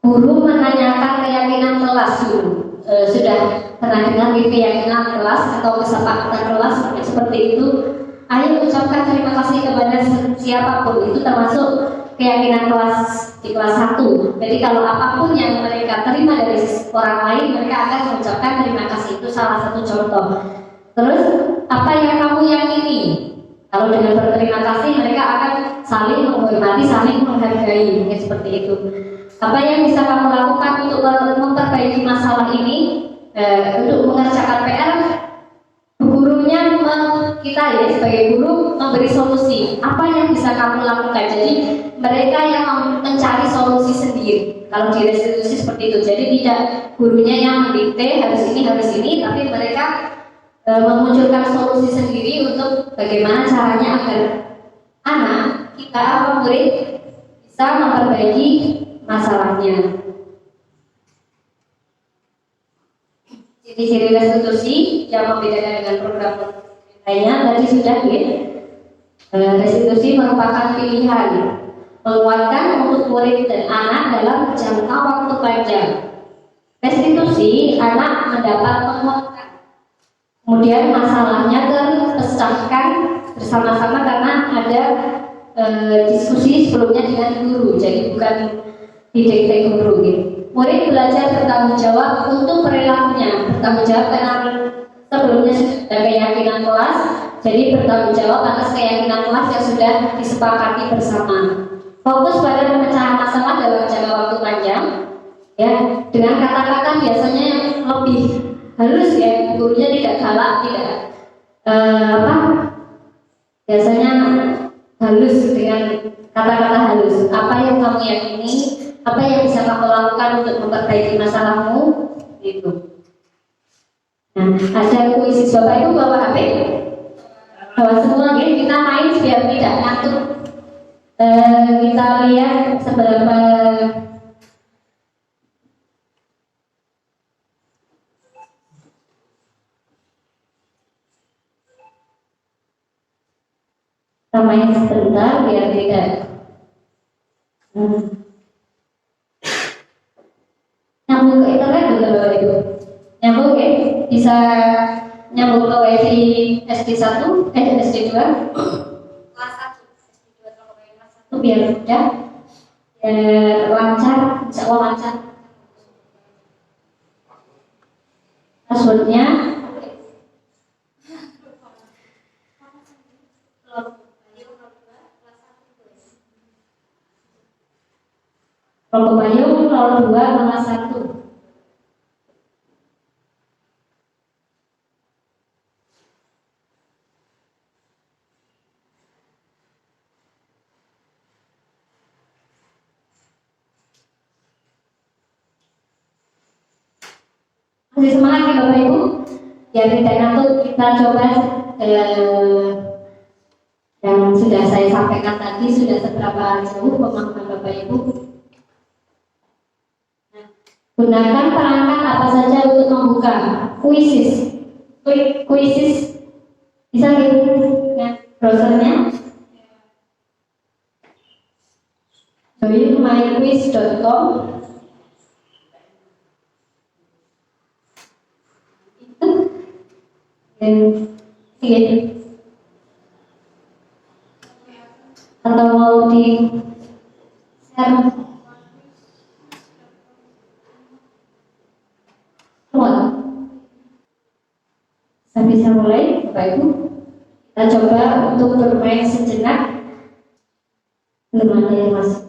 guru menanyakan keyakinan kelas dulu. Sudah pernah dengar keyakinan kelas atau kesepakatan kelas seperti itu. ayo ucapkan terima kasih kepada siapapun, itu termasuk keyakinan kelas di kelas 1. Jadi kalau apapun yang mereka terima dari orang lain, mereka akan mengucapkan terima kasih. Itu salah satu contoh. Terus apa yang kamu yakini? Kalau dengan berterima kasih, mereka akan saling menghormati, saling menghargai, mungkin seperti itu. Apa yang bisa kamu lakukan untuk memperbaiki masalah ini? Untuk mengerjakan PR, gurunya kita ya sebagai guru memberi solusi. Apa yang bisa kamu lakukan? Jadi mereka yang mencari solusi sendiri. Kalau di restitusi seperti itu. Jadi tidak gurunya yang mendikte harus ini, tapi mereka memunculkan solusi sendiri untuk bagaimana caranya agar anak kita atau murid bisa memperbaiki masalahnya. Ciri-ciri restitusi yang membedakan dengan program lainnya tadi sudah ya. Restitusi merupakan pilihan menguatkan untuk murid dan anak dalam jangka waktu panjang. Restitusi anak mendapat penguatan, kemudian masalahnya terpecahkan bersama-sama karena ada diskusi sebelumnya dengan guru, jadi bukan didikte guru gitu. Murid belajar bertanggung jawab untuk perilakunya, bertanggung jawab karena sebelumnya sudah ada keyakinan kelas, jadi bertanggung jawab atas keyakinan kelas yang sudah disepakati bersama. Fokus pada pemecahan masalah dalam jangka waktu panjang, ya, dengan kata-kata biasanya yang lebih halus ya, gurunya tidak galak, tidak biasanya halus dengan kata-kata halus. Apa yang kamu yakini? Apa yang bisa kamu lakukan untuk memperbaiki masalahmu? Itu. Nah, ada kuis Bapak Ibu bawa HP? Bawa semua ya, kita main biar tidak ngantuk. Kita lihat seberapa kita main sebentar biar tidak nyambung ke internet dulu Bapak Ibu. Nyambung ya, bisa nyambung ke wifi SD1, SD2 kelas 1, SD2 kalau kelas 1 biar mudah, biar lancar, insya Allah lancar. Passwordnya Rogo Payung 02 kelas 1. Masih semangat ya Bapak Ibu? Biar tidak ngantuk, kita coba yang sudah saya sampaikan tadi sudah seberapa jauh pemahaman Bapak Ibu. Gunakan perangkat apa saja untuk membuka kuisis. Bisa gitu ya, browsernya joinmyquiz.com. Itu gitu. Atau mau di share saya bisa mulai Bapak Ibu. Kita coba untuk bermain sejenak. Belum ada yang masuk.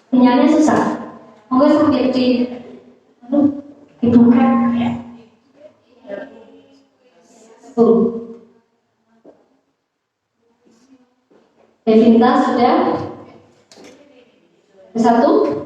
Sinyalnya susah. Monggo sambil dibuka ya. Devinta sudah satu.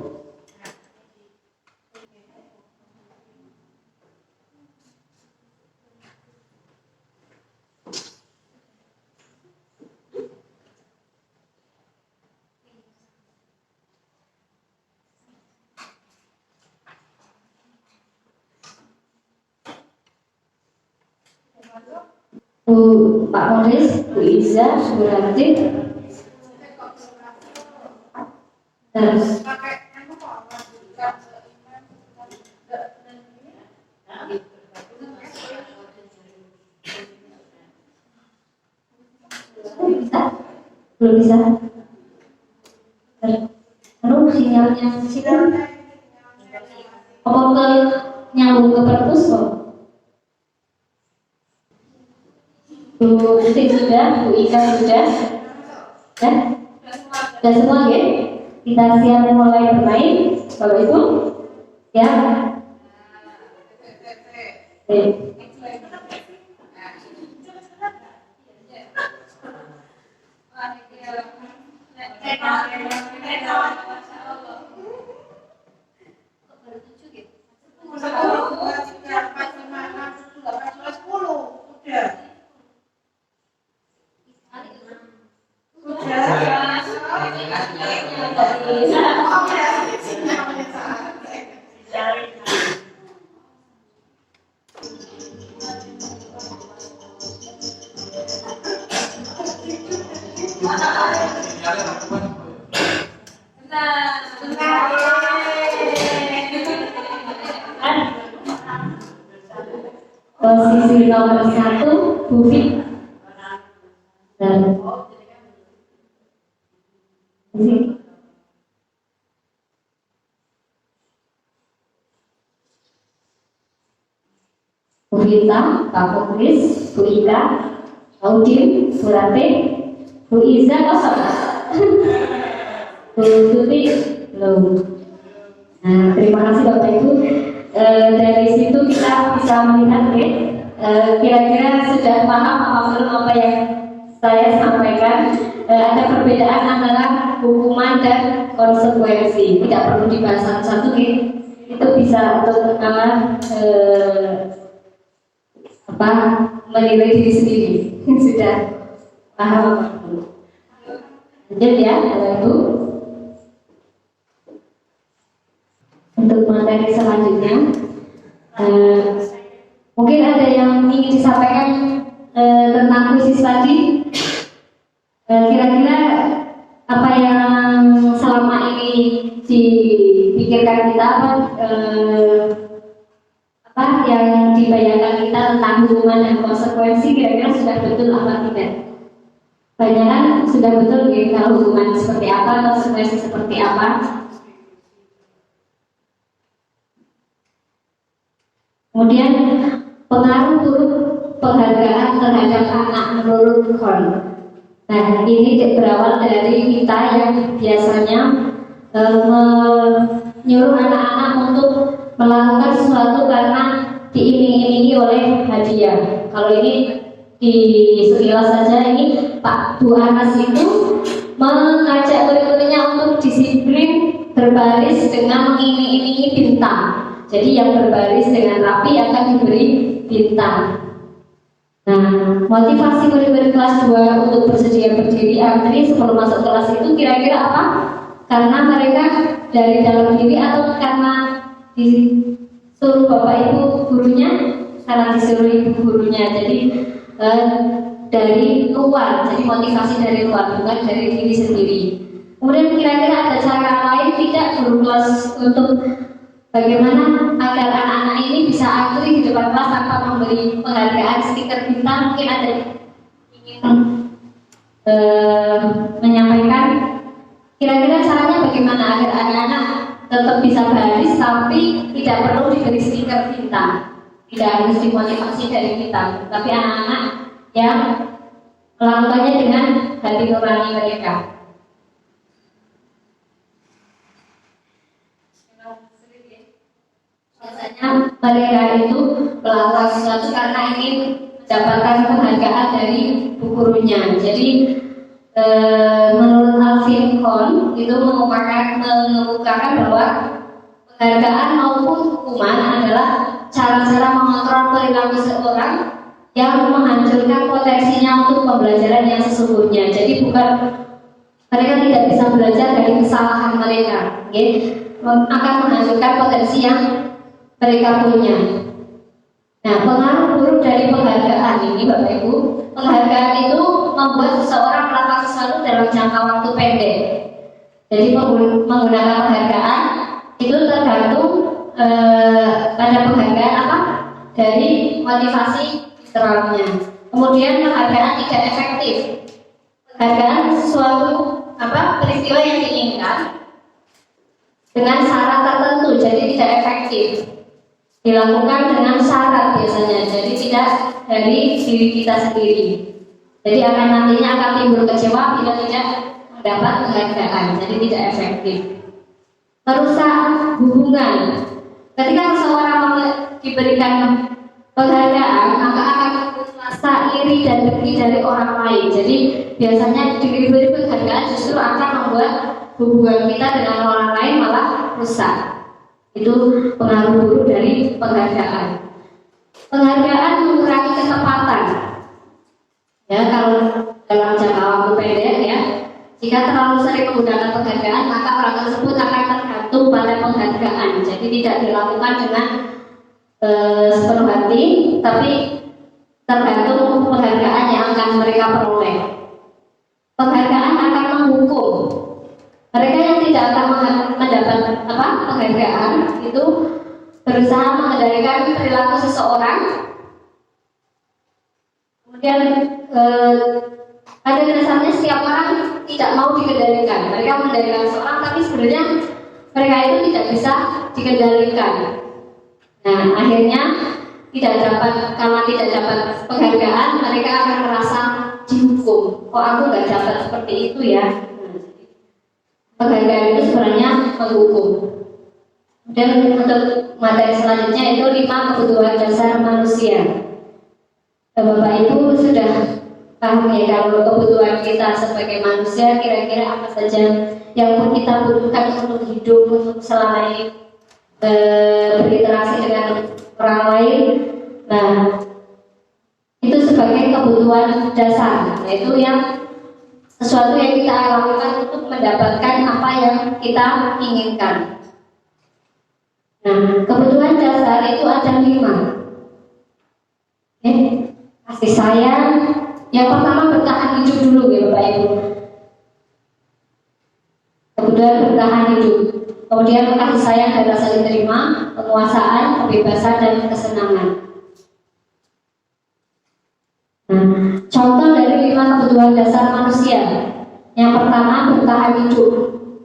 Pak Moris, Bu Iza, Bu Ranti, terus belum bisa. Terus sinyalnya apa ke nyambung ke perpus kok? Bu Siti sudah, Bu Ika sudah, sudah semua ya? Kita siap mulai bermain, kalau itu ya. Posisi nomor 1 Bu Fik dan Bu Vita, Pak Kukris, Bu Ika, Audin, Bu Rate, Bu Iza kosong, Bu Tuti belum. Nah, terima kasih Bapak Ibu. Dari situ kita bisa melihat ya, kira-kira sudah paham apa belum apa yang saya sampaikan. Ada perbedaan antara hukuman dan konsekuensi. Tidak perlu dibahas satu-satu ya. Itu bisa untuk menilai diri sendiri. Sudah paham apa belum? Lanjut ya, Ibu. Untuk materi selanjutnya, mungkin ada yang ingin disampaikan tentang krisis tadi. Kira-kira apa yang selama ini dipikirkan kita, apa yang dibayangkan kita tentang hubungan dan konsekuensi, kira-kira sudah betul apa tidak? Banyak kan sudah betul ya, kalau hubungan seperti apa, konsekuensi seperti apa. Kemudian pengaruh buruk penghargaan terhadap anak menurut Kohn. Nah, ini berawal dari kita yang biasanya menyuruh anak-anak untuk melakukan sesuatu karena diiming-imingi oleh hadiah. Kalau ini di sekilas saja, ini Pak Bu Anas itu mengajak murid-muridnya untuk disiplin berbaris dengan mengiming-imingi bintang. Jadi yang berbaris dengan rapi akan diberi bintang. Nah, motivasi murid-murid kelas 2 untuk bersedia berdiri antri sebelum masuk kelas itu kira-kira apa? Karena mereka dari dalam diri atau karena disuruh bapak ibu gurunya? Karena disuruh ibu gurunya. Jadi dari luar, jadi motivasi dari luar, bukan dari diri sendiri. Kemudian kira-kira ada cara lain tidak guru kelas untuk bagaimana agar anak-anak ini bisa antri di depan kelas tanpa memberi penghargaan stiker bintang? Mungkin ada ingin menyampaikan kira-kira caranya bagaimana agar anak-anak tetap bisa baris tapi tidak perlu diberi stiker bintang, tidak harus dimotivasi dari kita, tapi anak-anak yang melakukannya dengan hati nurani mereka. Biasanya mereka itu melakukan sesuatu karena ingin mendapatkan penghargaan dari bu gurunya. Jadi menurut Alvin Kohn itu mengemukakan bahwa penghargaan maupun hukuman adalah cara-cara mengontrol perilaku seorang yang menghancurkan potensinya untuk pembelajaran yang sesungguhnya. Jadi bukan mereka tidak bisa belajar dari kesalahan mereka, akan menghancurkan potensi yang mereka punya. Nah, pengaruh buruk dari penghargaan ini, Bapak Ibu, penghargaan itu membuat seseorang melakukan sesuatu dalam jangka waktu pendek. Jadi menggunakan penghargaan itu tergantung pada penghargaan apa? Dari motivasi internalnya. Kemudian penghargaan tidak efektif. Penghargaan suatu peristiwa yang diinginkan dengan syarat tertentu, jadi tidak efektif. Dilakukan dengan syarat biasanya, jadi tidak dari diri kita sendiri. Jadi akan nantinya akan timbul kecewa bila tidak mendapat penghargaan, jadi tidak efektif. Merusak hubungan. Ketika seseorang diberikan penghargaan, maka akan merasa iri dan dengki dari orang lain. Jadi biasanya diberi penghargaan justru akan membuat hubungan kita dengan orang lain malah rusak. Itu pengaruh buruk dari penghargaan. Penghargaan mengurangi ketepatan. Ya, kalau dalam jangka waktu pendek ya, jika terlalu sering menggunakan penghargaan, maka orang tersebut akan tergantung pada penghargaan. Jadi tidak dilakukan dengan sepenuh hati, tapi tergantung penghargaan yang akan mereka peroleh. Penghargaan akan menghukum. Mereka yang tidak akan mendapat penghargaan itu berusaha mengendalikan perilaku seseorang. Kemudian pada dasarnya setiap orang tidak mau dikendalikan. Mereka mengendalikan seseorang, tapi sebenarnya mereka itu tidak bisa dikendalikan. Nah, akhirnya karena tidak dapat penghargaan, mereka akan merasa dihukum. Kok aku nggak dapat seperti itu ya? Penghargaan itu sebenarnya menghukum. Dan untuk materi selanjutnya itu 5 kebutuhan dasar manusia. Bapak Ibu sudah paham ya kalau kebutuhan kita sebagai manusia kira-kira apa saja yang kita butuhkan untuk hidup, untuk selama ini berinteraksi dengan orang lain. Nah, itu sebagai kebutuhan dasar, yaitu yang sesuatu yang kita lakukan untuk mendapatkan apa yang kita inginkan. Nah, kebutuhan dasar itu ada 5. Kasih sayang. Yang pertama bertahan hidup dulu ya Bapak Ibu. Kemudian bertahan hidup. Kemudian kasih sayang dan rasa diterima, penguasaan, kebebasan dan kesenangan. Nah, contoh dari 5 kebutuhan dasar manusia. Yang pertama bertahan hidup.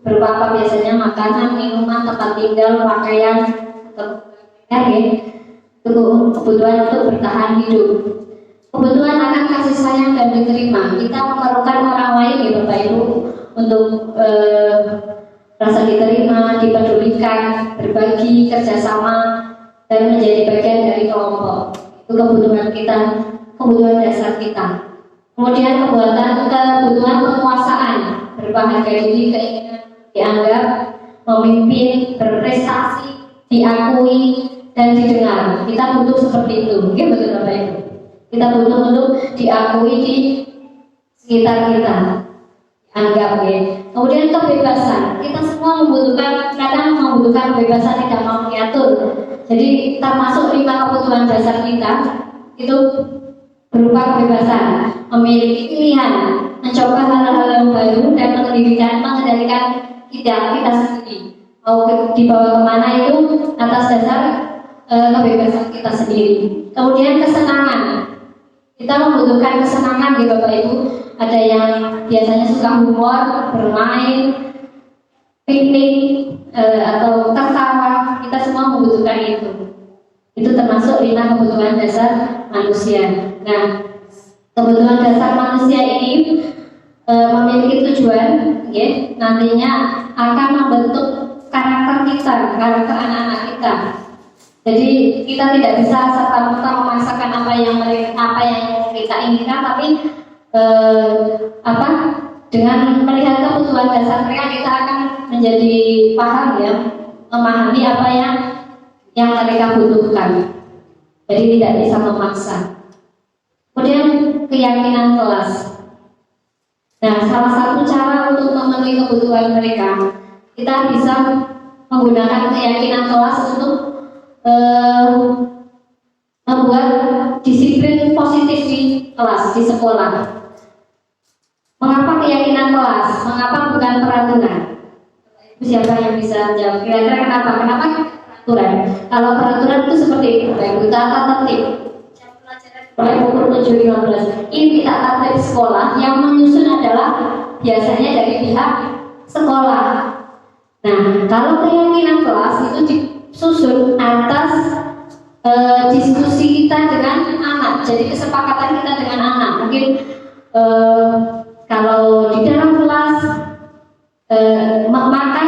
Berupa apa biasanya? Makanan, minuman, tempat tinggal, pakaian, itu kebutuhan untuk bertahan hidup. Kebutuhan akan kasih sayang dan diterima. Kita memerlukan orang lain ya Bapak Ibu untuk rasa diterima, dipedulikan, berbagi, kerjasama, dan menjadi bagian dari kelompok. Itu kebutuhan kita, kebutuhan dasar kita. Kemudian kebutuhan penguasaan, berupa harga diri, keinginan dianggap, memimpin, berprestasi, diakui, dan didengar. Kita butuh seperti itu, betul Bapak Ibu. Kita butuh untuk diakui di sekitar kita, anggap ya. Kemudian kebebasan, kita semua kadang membutuhkan kebebasan, tidak mau diatur. Jadi termasuk 5 kebutuhan dasar kita itu berupa kebebasan, memiliki pilihan, mencoba hal-hal yang baru dan mengendalikan kita sendiri. Mau dibawa kemana itu atas dasar kebebasan kita sendiri. Kemudian kesenangan. Kita membutuhkan kesenangan ya Bapak Ibu. Ada yang biasanya suka humor, bermain, piknik, atau tertawa. Kita semua membutuhkan itu. Itu termasuk 5 kebutuhan dasar manusia. Nah, kebutuhan dasar manusia ini memiliki tujuan, ya, nantinya akan membentuk karakter kita, karakter anak-anak kita. Jadi kita tidak bisa serta-merta memaksakan apa yang kita inginkan, tapi dengan melihat kebutuhan dasar mereka kita akan menjadi paham ya, memahami apa yang mereka butuhkan. Jadi tidak bisa memaksa. Kemudian keyakinan kelas. Nah, salah satu cara untuk memenuhi kebutuhan mereka, kita bisa menggunakan keyakinan kelas untuk membuat disiplin positif di kelas, di sekolah. Mengapa keyakinan kelas? Mengapa bukan peraturan? Siapa yang bisa jawab? Kira-kira kenapa? Kenapa peraturan? Kalau peraturan itu seperti itu, tata tertib. Jam pelajaran mulai pukul 7.15. Ini tak tertib sekolah yang menyusun adalah biasanya dari pihak sekolah. Nah, kalau keyakinan kelas itu disusun atas diskusi kita dengan anak, jadi kesepakatan kita dengan anak. Mungkin kalau di dalam kelas makan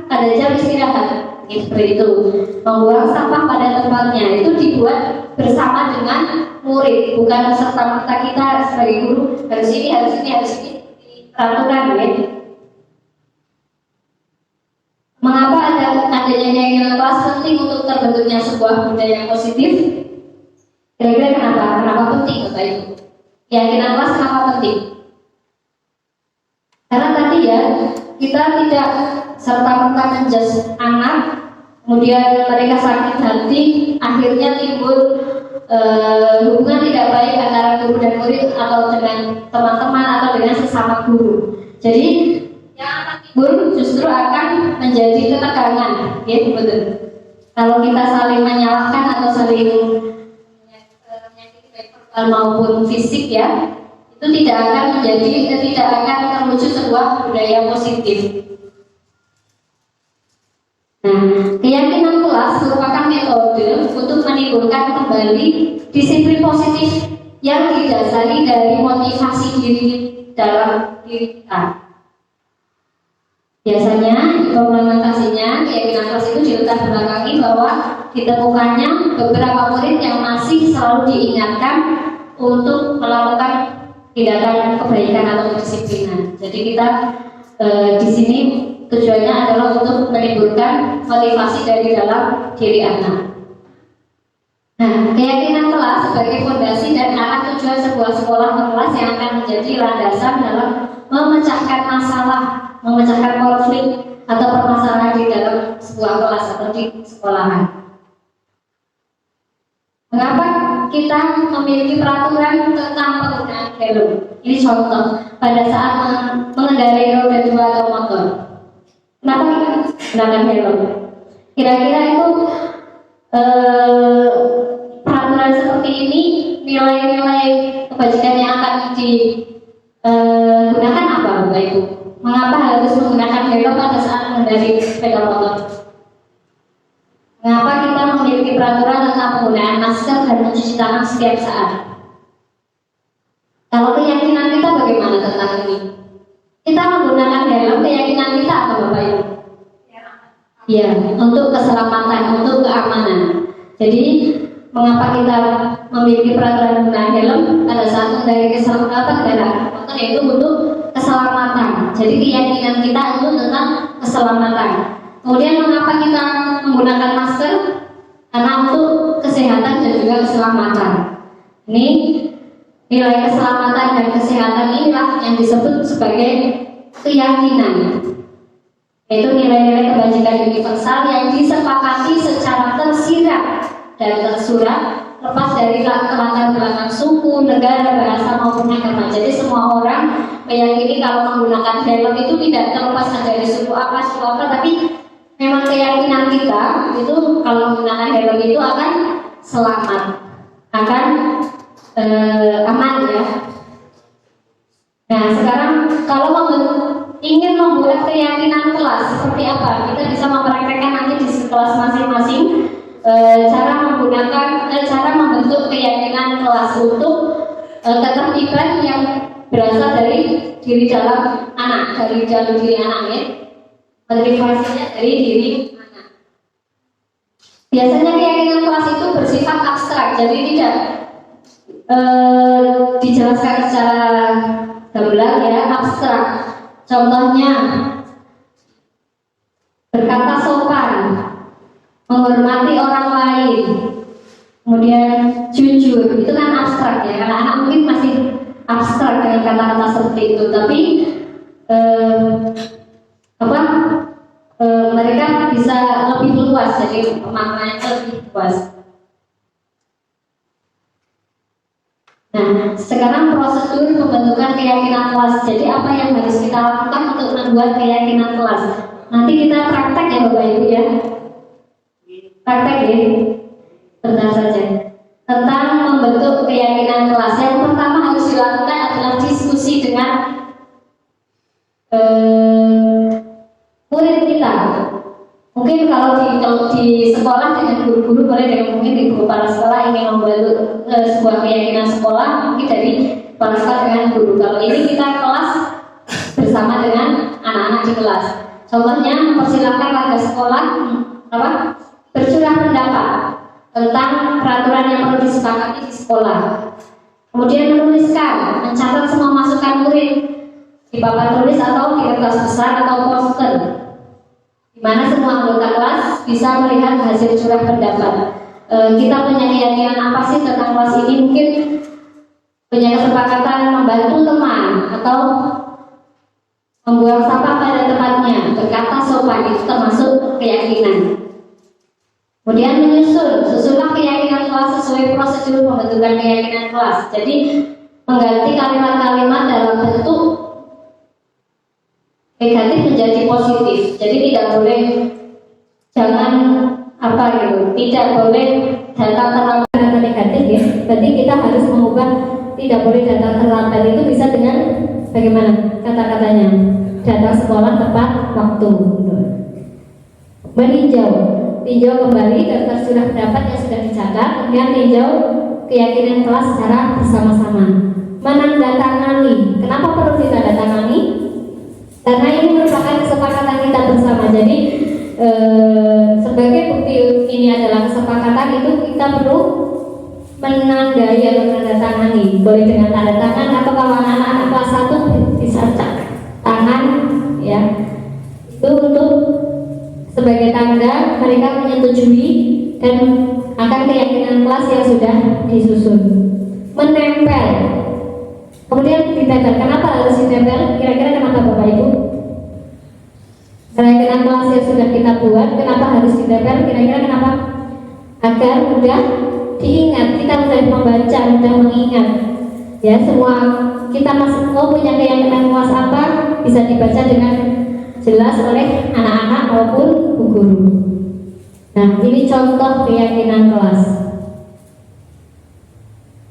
pada jam istirahat, seperti itu, membuang sampah pada tempatnya, itu dibuat bersama dengan murid, bukan serta-merta kita sebagai guru harus ini peraturan, ya. Mengapa adanya keyakinan kelas penting untuk terbentuknya sebuah budaya yang positif? Kira-kira kenapa? Kenapa penting, Bapak Ibu? Keyakinan kelas kenapa penting? Karena tadi ya, kita tidak serta-merta menjudge anak, kemudian mereka sakit hati, akhirnya timbul hubungan tidak baik antara guru dan murid atau dengan teman-teman atau dengan sesama guru. Jadi yang akan timbul justru akan menjadi ketegangan, ya betul. Kalau kita saling menyalahkan atau saling menyakiti baik verbal maupun fisik, ya, itu tidak akan terwujud sebuah budaya positif. Nah, keyakinan kelas merupakan metode untuk menimbulkan kembali disiplin positif yang didasari dari motivasi diri dalam diri kita. Biasanya implementasinya keyakinan kelas itu dilatar belakangi bahwa ditemukannya beberapa murid yang masih selalu diingatkan untuk melakukan tindakan kebaikan atau kedisiplinan. Jadi kita di sini tujuannya adalah untuk menimbulkan motivasi dari dalam diri anak. Nah, keyakinan kelas sebagai fondasi dan arah tujuan sebuah sekolah kelas yang akan menjadi landasan dalam memecahkan masalah, memecahkan konflik atau permasalahan di dalam sebuah kelas atau di sekolahan. Mengapa kita memiliki peraturan tentang penggunaan helm? Ini contoh pada saat mengendarai roda 2 atau motor. Kenapa kita menggunakan helm? Kira-kira itu peraturan seperti ini, nilai-nilai kebajikan yang akan digunakan apa, Bapak Ibu? Mengapa harus menggunakan helm pada saat mengendarai sepeda motor? Mengapa kita memiliki peraturan tentang penggunaan masker dan mencuci tangan setiap saat? Kalau keyakinan kita bagaimana tentang ini? Kita menggunakan helm, keyakinan kita apa, Bapak Ibu? Ya, untuk keselamatan, untuk keamanan. Jadi, mengapa kita memiliki peraturan menggunakan helm pada saat mengendarai kendaraan motor, yaitu untuk keselamatan. Jadi, keyakinan kita itu tentang keselamatan. Kemudian, mengapa kita menggunakan masker? Karena untuk kesehatan dan juga keselamatan. Ini nilai keselamatan dan kesehatan inilah yang disebut sebagai keyakinan, yaitu nilai-nilai kebajikan universal yang disepakati secara tersirat dan tersurat, lepas dari latar belakang suku, negara, bahasa maupun agama. Jadi semua orang meyakini kalau menggunakan helm itu tidak terlepas dari suku apa, tapi memang keyakinan kita itu kalau menggunakan helm itu akan selamat, akan aman, ya. Nah, sekarang kalau ingin membuat keyakinan kelas seperti apa, kita bisa mempraktekkan nanti di kelas masing-masing cara membentuk keyakinan kelas untuk ketertiban yang berasal dari diri dalam anak, dari dalam diri anak, ya. Motivasinya dari diri anak. Biasanya keyakinan kelas itu bersifat abstrak, jadi tidak dijelaskan secara gamblang, ya, abstrak. Contohnya berkata sopan, menghormati orang lain, kemudian jujur, itu kan abstrak, ya. Karena anak mungkin masih abstrak dengan kata-kata seperti itu, tapi mereka bisa lebih luas, jadi maknanya lebih luas. Nah, sekarang prosedur pembentukan keyakinan kelas. Jadi apa yang harus kita lakukan untuk membuat keyakinan kelas? Nanti kita praktek, ya Bapak Ibu, ya. Praktek, ya. Bentar saja. Tentang membentuk keyakinan keyakinan kelas. Yang pertama harus dilakukan adalah diskusi dengan murid kita. Mungkin kalau di sekolah dengan guru-guru boleh, dengan mungkin di kepala sekolah ingin membantu sebuah keyakinan sekolah, mungkin dari kepala sekolah dengan guru. Kalau ini kita kelas bersama dengan anak-anak di kelas. Contohnya mempersilahkan warga sekolah bercurah pendapat tentang peraturan yang perlu disepakati di sekolah. Kemudian menuliskan, mencatat semua masukan murid di papan tulis atau di kertas besar atau poster, di mana semua anggota kelas bisa melihat hasil curah pendapat. Kita punya keyakinan apa sih tentang kelas ini? Mungkin punya kesepakatan membantu teman atau membuang sampah pada tempatnya, berkata sopan, itu termasuk keyakinan. Kemudian susunlah keyakinan kelas sesuai prosedur pembentukan keyakinan kelas. Jadi mengganti kalimat-kalimat dalam bentuk negatif menjadi positif. Jadi tidak boleh, tidak boleh datang terlambat negatif ya. Berarti kita harus mengubah tidak boleh datang terlambat itu bisa dengan bagaimana kata-katanya? Datang sekolah tepat waktu. Tinjau kembali daftar surah pendapat yang sudah dicatat, kemudian tinjau keyakinan kelas secara bersama-sama. Menandatangani. Kenapa perlu ditandatangani? Karena ini merupakan kesepakatan kita bersama. Jadi sebagai bukti ini adalah kesepakatan, itu kita perlu menandai atau menandatangani. Boleh dengan tanda tangan atau kalau anak-anak kelas 1 bisa tangan ya. Itu untuk sebagai tanda mereka menyetujui dan akan keyakinan kelas yang sudah disusun. Menempel. Kemudian ditempel. Kenapa harus ditempel? Kira-kira kenapa Bapak Ibu? Keyakinan kelas yang sudah kita buat, kenapa harus ditempel? Kira-kira kenapa? Agar mudah diingat. Kita mudah membaca, mudah mengingat. Ya, semua kita masih punya keyakinan kelas apa bisa dibaca dengan jelas oleh anak-anak maupun bu guru. Nah, ini contoh keyakinan kelas.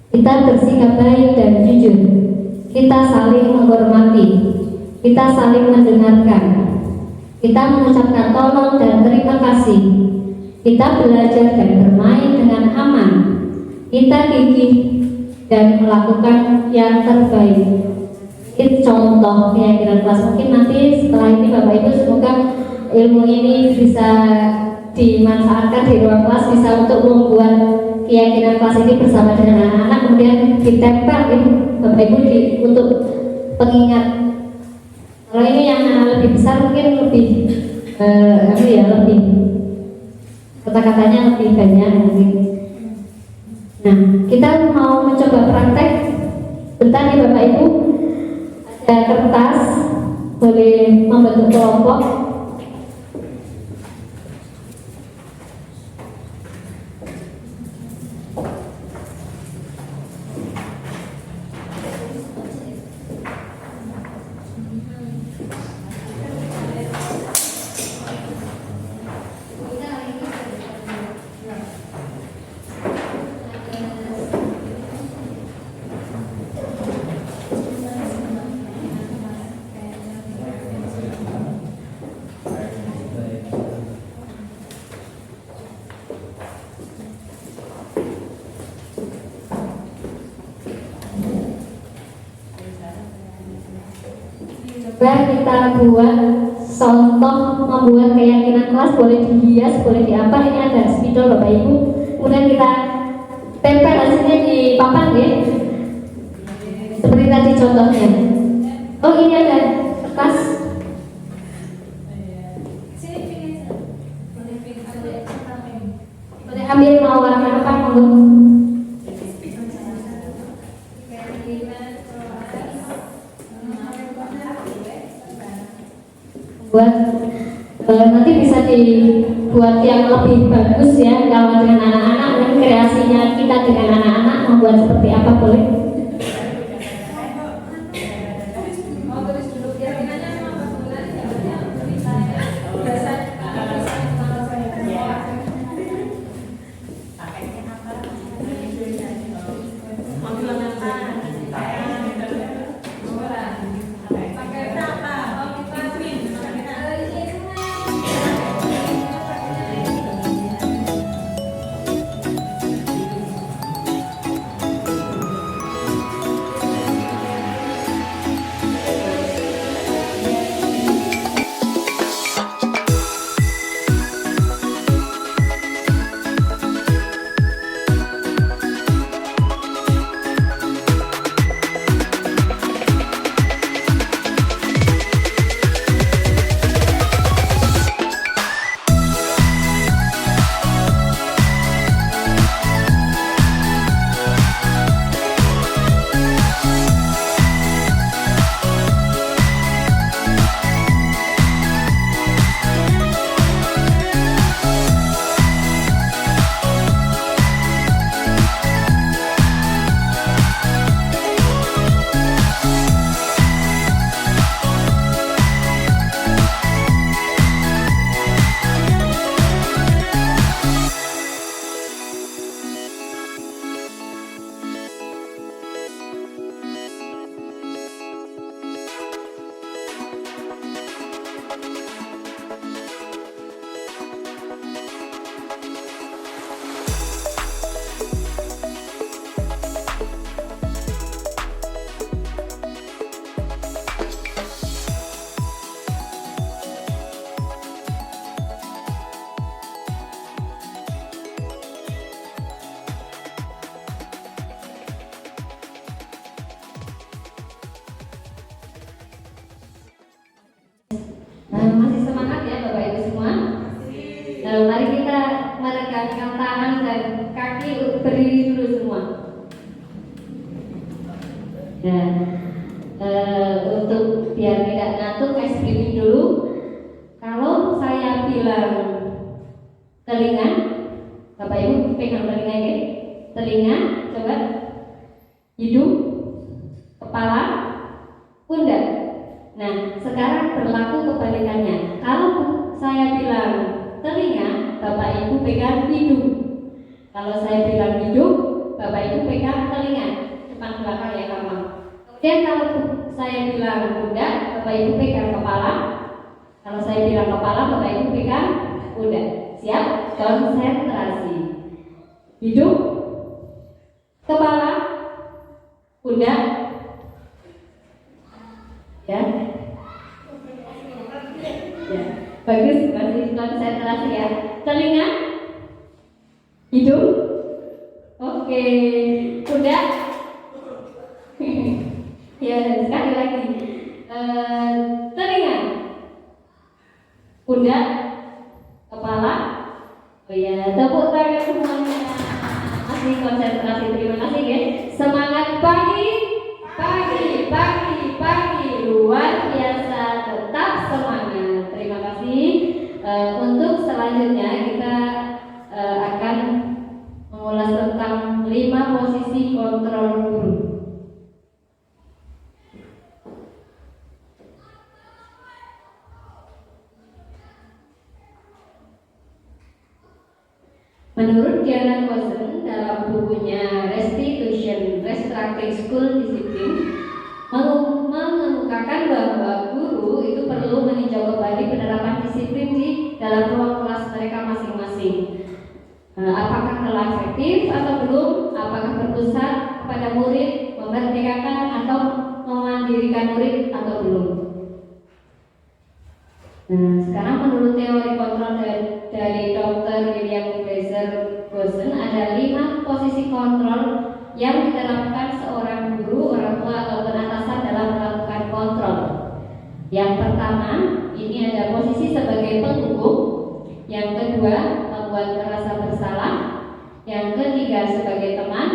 Kita bersikap baik dan jujur. Kita saling menghormati. Kita saling mendengarkan. Kita mengucapkan tolong dan terima kasih. Kita belajar dan bermain dengan aman. Kita gigih dan melakukan yang terbaik. Itu contoh keyakinan kelas. Mungkin nanti setelah ini Bapak Ibu semoga ilmu ini bisa dimanfaatkan di ruang kelas, bisa untuk membuat keyakinan kelas ini bersama dengan anak-anak, kemudian ditempel Bapak Ibu untuk pengingat. Kalau ini yang anak lebih besar mungkin lebih lebih kata-katanya lebih banyak mungkin. Nah, kita mau mencoba praktek. Bentar nih Bapak Ibu, ada kertas, boleh membentuk kelompok. Kita buat contoh membuat keyakinan kelas, boleh dihias, boleh diapa. Ini ada spidol Bapak Ibu. Kemudian kita tempel hasilnya di papan ya. Seperti tadi contohnya. Oh, ini ada kertas. Boleh ambil mau warna apa monggo. Buat nanti bisa dibuat yang lebih bagus ya. Kalau dengan anak-anak, dan kreasinya kita dengan anak-anak membuat seperti apa boleh? Masih semangat ya Bapak Ibu semua? Mari kita meregangkan tangan dan kaki, berdiri dulu semua. Nah, untuk biar tidak ngantuk, explain dulu. Kalau saya bilang telinga, Bapak Ibu pegang telinga ya. Telinga, coba. Hidung, kepala, pundak. Nah, sekarang berlaku kebalikannya. Kalau saya bilang telinga, Bapak Ibu pegang hidung. Kalau saya bilang hidung, Bapak Ibu pegang telinga. Depan belakang ya gampang. Kemudian kalau saya bilang pundak, Bapak Ibu pegang kepala. Kalau saya bilang kepala, Bapak Ibu pegang pundak. Siap? Konsentrasi. Hidung, kepala, pundak. Ya. Ya. Bagus, masih konsentrasi ya. Telinga, hidung, oke, pundak. Ya, sekali lagi. Telinga, pundak, kepala. Oh ya, tepuk tangan semuanya. Masih konsentrasi, terima kasih ya. Semangat pagi, pagi, pagi, pagi, luar biasa, tetap semangat. Terima kasih. Untuk selanjutnya kita akan mengulas tentang 5 posisi kontrol guru. Menurut Diana Kozen dalam bukunya Restitution Restructuring School Discipline mengemukakan bahwa guru itu perlu meninjau kembali penerapan disiplin di dalam ruang kelas mereka masing-masing. Apakah telah efektif atau belum? Apakah berpusat kepada murid, memerdekakan atau memandirikan murid atau belum? Nah, sekarang menurut teori kontrol dari Dr. William Glaser Gosen ada 5 posisi kontrol yang diterapkan seorang guru, orang tua atau atasan dalam melakukan kontrol. Yang pertama, ini ada posisi sebagai penghukum. Yang kedua, membuat merasa bersalah. Yang ketiga, sebagai teman.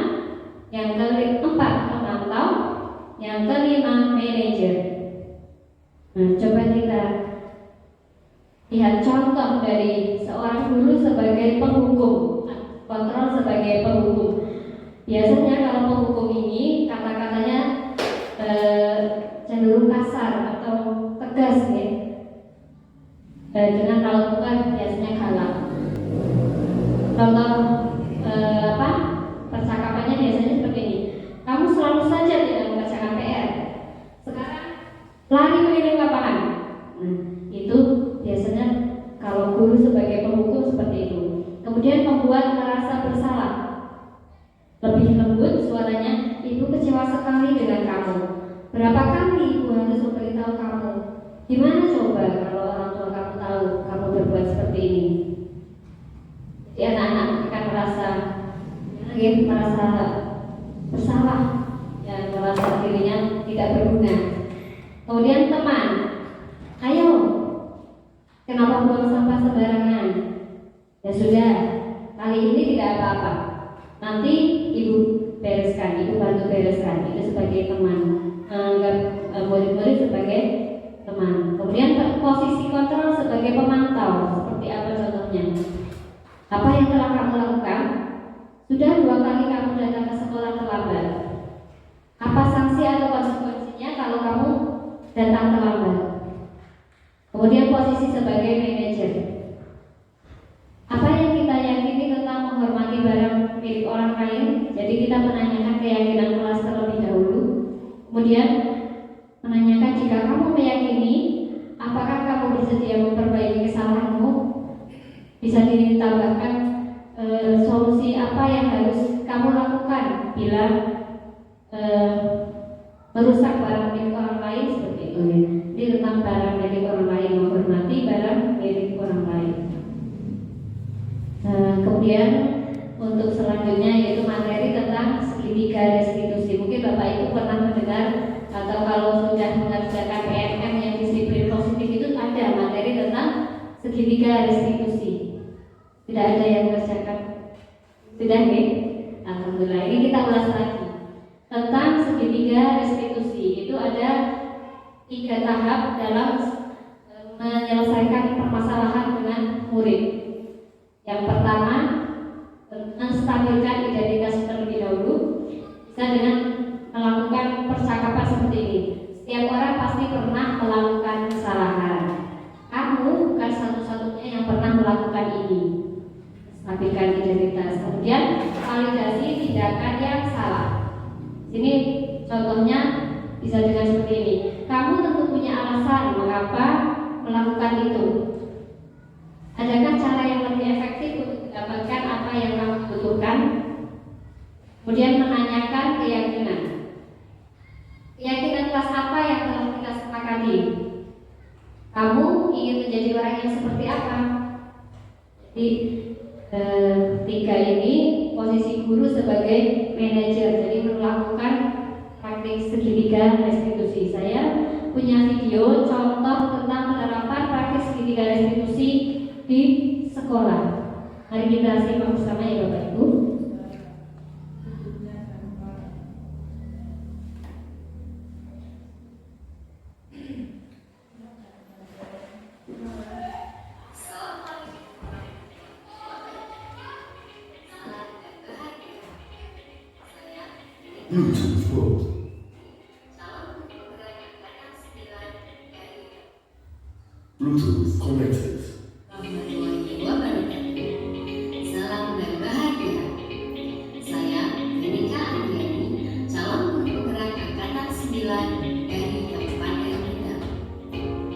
Yang keempat, memantau. Yang kelima, manajer. Nah, coba kita lihat contoh dari seorang guru sebagai penghukum, kontrol sebagai penghukum. Biasanya kalau penghukum ini kata-katanya cenderung kasar atau tegas ya. Dengan kalau bukan biasanya galak. Contoh percakapannya biasanya seperti ini. Kamu selalu saja tidak mengerjakan PR. Sekarang lari keliling lapangan. Nah, itu biasanya kalau guru sebagai penghukum seperti itu. Kemudian membuat merasa bersalah. Lebih lembut suaranya, ibu kecewa sekali dengan kamu. Berapa kali ibu harus memberitahu kamu? Gimana coba kalau orang tua kamu tahu kamu berbuat seperti ini? Jadi anak-anak akan merasa bersalah, ya, merasa dirinya tidak berguna. Kemudian teman, ayo, kenapa buang sampah sembarangan? Ya sudah, kali ini tidak apa-apa. Nanti ibu bereskan, ibu bantu bereskan. Itu sebagai teman, menganggap murid-murid sebagai teman. Kemudian posisi kontrol sebagai pemantau. Seperti apa contohnya? Apa yang telah kamu lakukan? Sudah 2 kali kamu datang ke sekolah terlambat. Apa sanksi atau konsekuensinya kalau kamu datang terlambat? Kemudian posisi sebagai manajer. Apa yang kita yakini tentang menghormati barang milik orang lain? Jadi kita menanyakan keyakinan kelas terlebih dahulu. Kemudian menanyakan jika kamu meyakini, apakah kamu bersedia memperbaiki kesalahanmu? Bisa ditambahkan solusi apa yang harus kamu lakukan bila merusak barang milik orang lain seperti itu. Jadi tentang barang milik orang lain, menghormati barang milik orang lain. Kemudian untuk selanjutnya yaitu materi tentang segitiga restitusi. Mungkin Bapak Ibu pernah mendengar atau kalau sudah mengerjakan PMM yang disiplin positif itu ada segitiga restitusi. Tidak ada yang mengerjakan? Sudah nih? Alhamdulillah. Ini kita ulas lagi tentang segitiga restitusi. Itu ada 3 tahap dalam menyelesaikan permasalahan dengan murid. Yang pertama, menstabilkan identitas terlebih dahulu, bisa dengan melakukan percakapan seperti ini. Setiap orang pasti pernah melakukan kesalahan. Kamu bukan satu-satunya yang pernah melakukan ini. Stabilkan identitas. Kemudian validasi tindakan yang salah. Sini contohnya bisa dengan seperti ini. Kamu tentu punya alasan mengapa melakukan itu. Adakah cara yang lebih efektif untuk mendapatkan apa yang kamu butuhkan? Kemudian menanyakan keyakinan. Keyakinan kelas apa yang telah kita sepakati? Kamu ingin menjadi orang yang seperti apa? Jadi 3 ini posisi guru sebagai manajer. Jadi melakukan praktik segitiga restitusi. Saya punya video contoh tentang penerapan praktik segitiga restitusi di sekolah. Mari kita simak bersama ya Bapak Ibu. Bluetooth World. Bluetooth connected. Salam dan bahagia. Saya Veronica Andriani, calon guru penggerak angkatan 9 dari Kabupaten Kendal.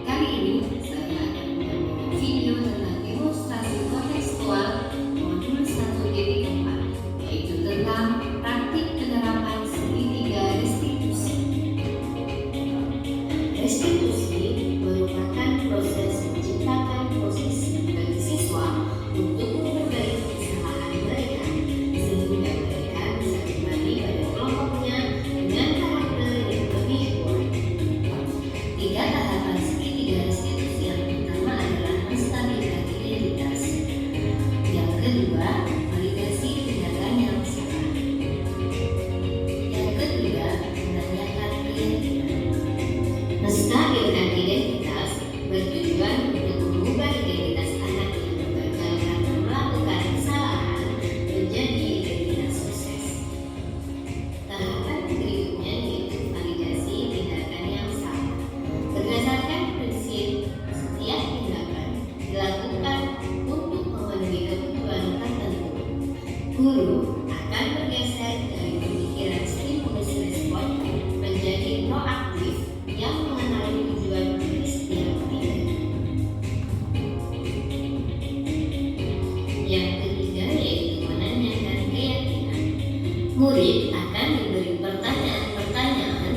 Kali ini saya akan menyampaikan video tentang demonstrasi kontekstual modul 1.4, yaitu tentang praktik penerapan segitiga restitusi. Restitusi merupakan proses menciptakan posisi bagi siswa untuk menghargai kesalahan mereka, sehingga mereka bisa kembali pada kelompoknya dengan karakter yang lebih kuat. 3 tahapan segitiga restitusi yang pertama adalah menstabilkan identitas. Yang kedua, validasi tindakan yang salah. Yang ketiga, menanyakan keyakinan. Menstabilkan identitas bertujuan untuk mengubah identitas anak yang gagal karena melakukan kesalahan menjadi identitas sukses. Tahapan berikutnya yaitu validasi tindakan yang salah. Berdasarkan prinsip setiap tindakan dilakukan untuk memenuhi kebutuhan tertentu, guru akan bergeser dari pemikiran stimulus respon menjadi proaktif yang mengenali tujuan dari setiap tindakan. Yang ketiga yaitu menanyakan keyakinan. Murid akan diberi pertanyaan-pertanyaan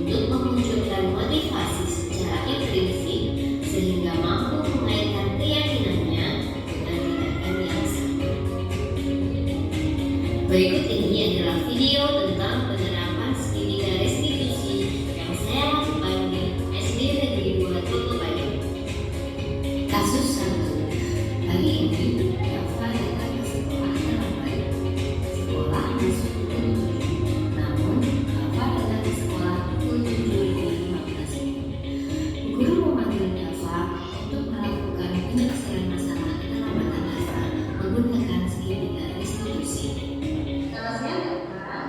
untuk memunculkan motivasi secara intrinsik sehingga mampu mengaitkan keyakinannya dengan tindakan yang sama. Berikut ini adalah video tentang penerapan segitiga restitusi yang saya lakukan di SD Negeri 2 Jogobayu. Kasus 1. Pagi ini, Rafa datang ke sekolah terlambat. Sekolah masuk pukul 7. Namun, Rafa datang ke sekolah pukul 7.15. Guru memanggil Rafa untuk melakukan penyelesaian masalah keterlambatan Rafa menggunakan segitiga restitusi. Selamat siang, Bapak.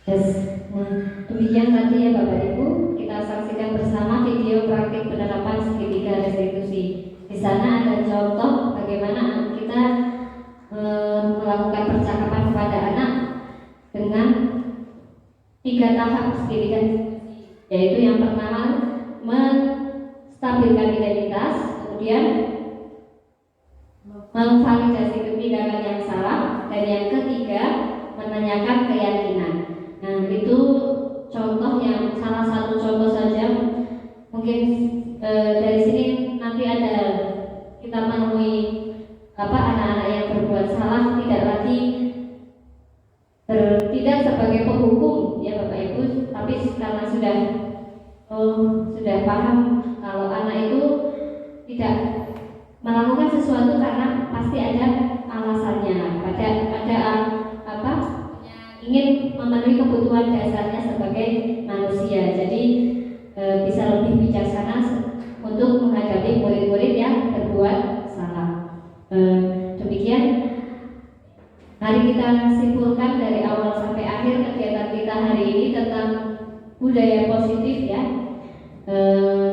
Yes. Nah, demikian tadi ya Bapak Ibu, kita saksikan bersama video praktik penerapan segitiga restitusi. Di sana ada contoh bagaimana kita melakukan percakapan kepada anak dengan 3 tahap segitiga restitusi, yaitu yang pertama menstabilkan identitas, kemudian memvalidasi tindakan yang salah, dan yang ketiga menanyakan keyakinan. Nah, itu contoh yang salah satu contoh saja. Mungkin dari sini nanti ada kita menemui anak-anak yang berbuat salah tidak lagi tidak sebagai penghukum ya Bapak Ibu, tapi karena sudah paham kalau anak itu tidak melakukan sesuatu karena pasti ada alasannya, ada ingin memenuhi kebutuhan dasarnya sebagai manusia. Jadi bisa lebih bijaksana untuk menghadapi murid-murid yang berbuat salah. Demikian, mari kita simpulkan dari awal sampai akhir kegiatan kita hari ini tentang budaya positif ya.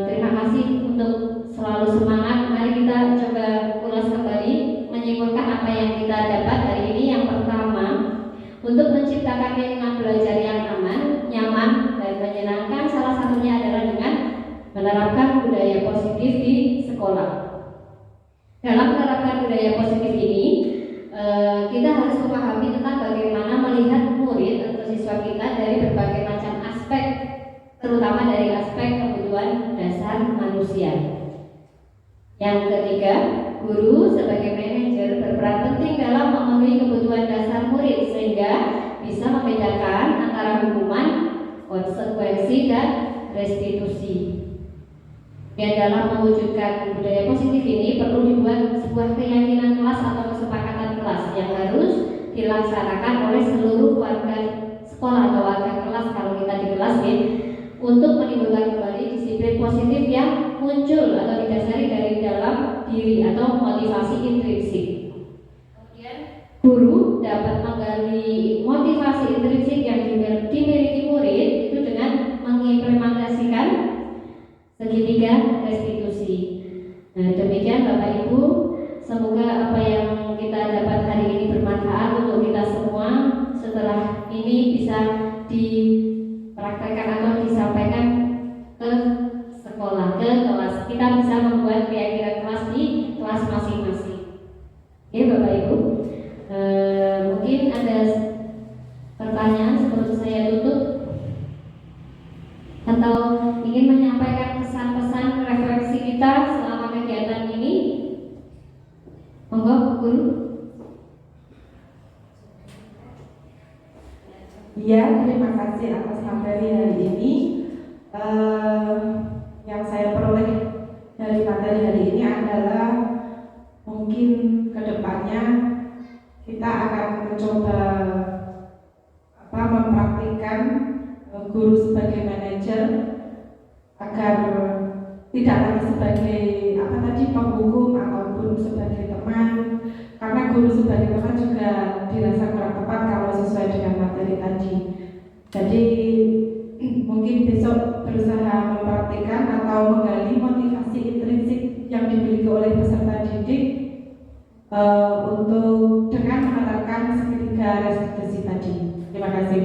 Terima kasih untuk selalu semangat. Mari kita coba ulas kembali, menyimpulkan apa yang kita dapat hari ini. Yang pertama, untuk menciptakan lingkungan belajar yang aman, nyaman, dan menyenangkan, salah satunya adalah dengan menerapkan budaya positif di sekolah. Dalam menerapkan budaya positif ini, kita harus memahami tentang bagaimana melihat murid atau siswa kita dari berbagai macam aspek, terutama dari aspek kebutuhan dasar manusia. Yang ketiga, guru sebagai manajer berperan penting dalam memenuhi kebutuhan dasar murid sehingga bisa membedakan antara hukuman, konsekuensi, dan restitusi. Dan dalam mewujudkan budaya positif ini perlu dibuat sebuah keyakinan kelas atau kesepakatan kelas yang harus dilaksanakan oleh seluruh warga sekolah atau warga kelas kalau kita di kelas ya, untuk menimbulkan kembali disiplin positif yang muncul atau didasari dari dalam diri atau motivasi intrinsik. Kemudian guru dapat menggali motivasi intrinsik yang dimiliki murid itu dengan mengimplementasikan segitiga restitusi. Nah, demikian Bapak Ibu, semoga apa yang kita dapat hari ini bermanfaat untuk kita semua. Setelah ini bisa dipraktekkan atau disampaikan ke sekolah, ke kelas. Kita bisa membuat keyakinan kelas di kelas masing-masing. Oke Bapak Ibu, mungkin ada pertanyaan sebelum saya tutup, atau ingin menyampaikan pesan-pesan refleksi kita selama kegiatan ini. Monggo Bu Guru. Ya, terima kasih atas materi hari ini. Yang saya peroleh dari materi hari ini adalah mungkin kedepannya kita akan mencoba mempraktikkan guru sebagai manajer agar tidak lagi sebagai penghukum ataupun sebagai teman, karena guru sebagai teman juga dirasa kurang tepat kalau sesuai dengan materi tadi. Jadi mungkin besok berusaha mempraktikkan atau menggali motivasi intrinsik yang dimiliki oleh peserta didik untuk dengan menerapkan segitiga restitusi tadi. Terima kasih.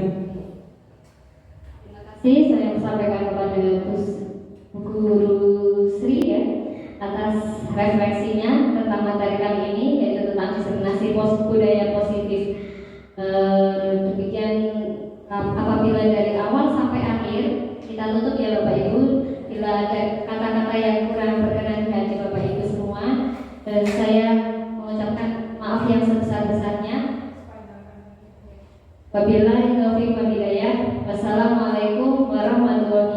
Saya sampaikan kepada Bu Guru Sri ya, atas refleksinya tentang materi kali ini, yaitu tentang diskriminasi budaya positif. Demikian, apabila dari awal sampai akhir kita tutup ya Bapak Ibu. Bila ada kata-kata yang kurang berkenan di hati Bapak Ibu semua, saya mengucapkan maaf yang sebesar-besarnya. Wabillahi taufiq wal hidayah. Wassalamualaikum warahmatullahi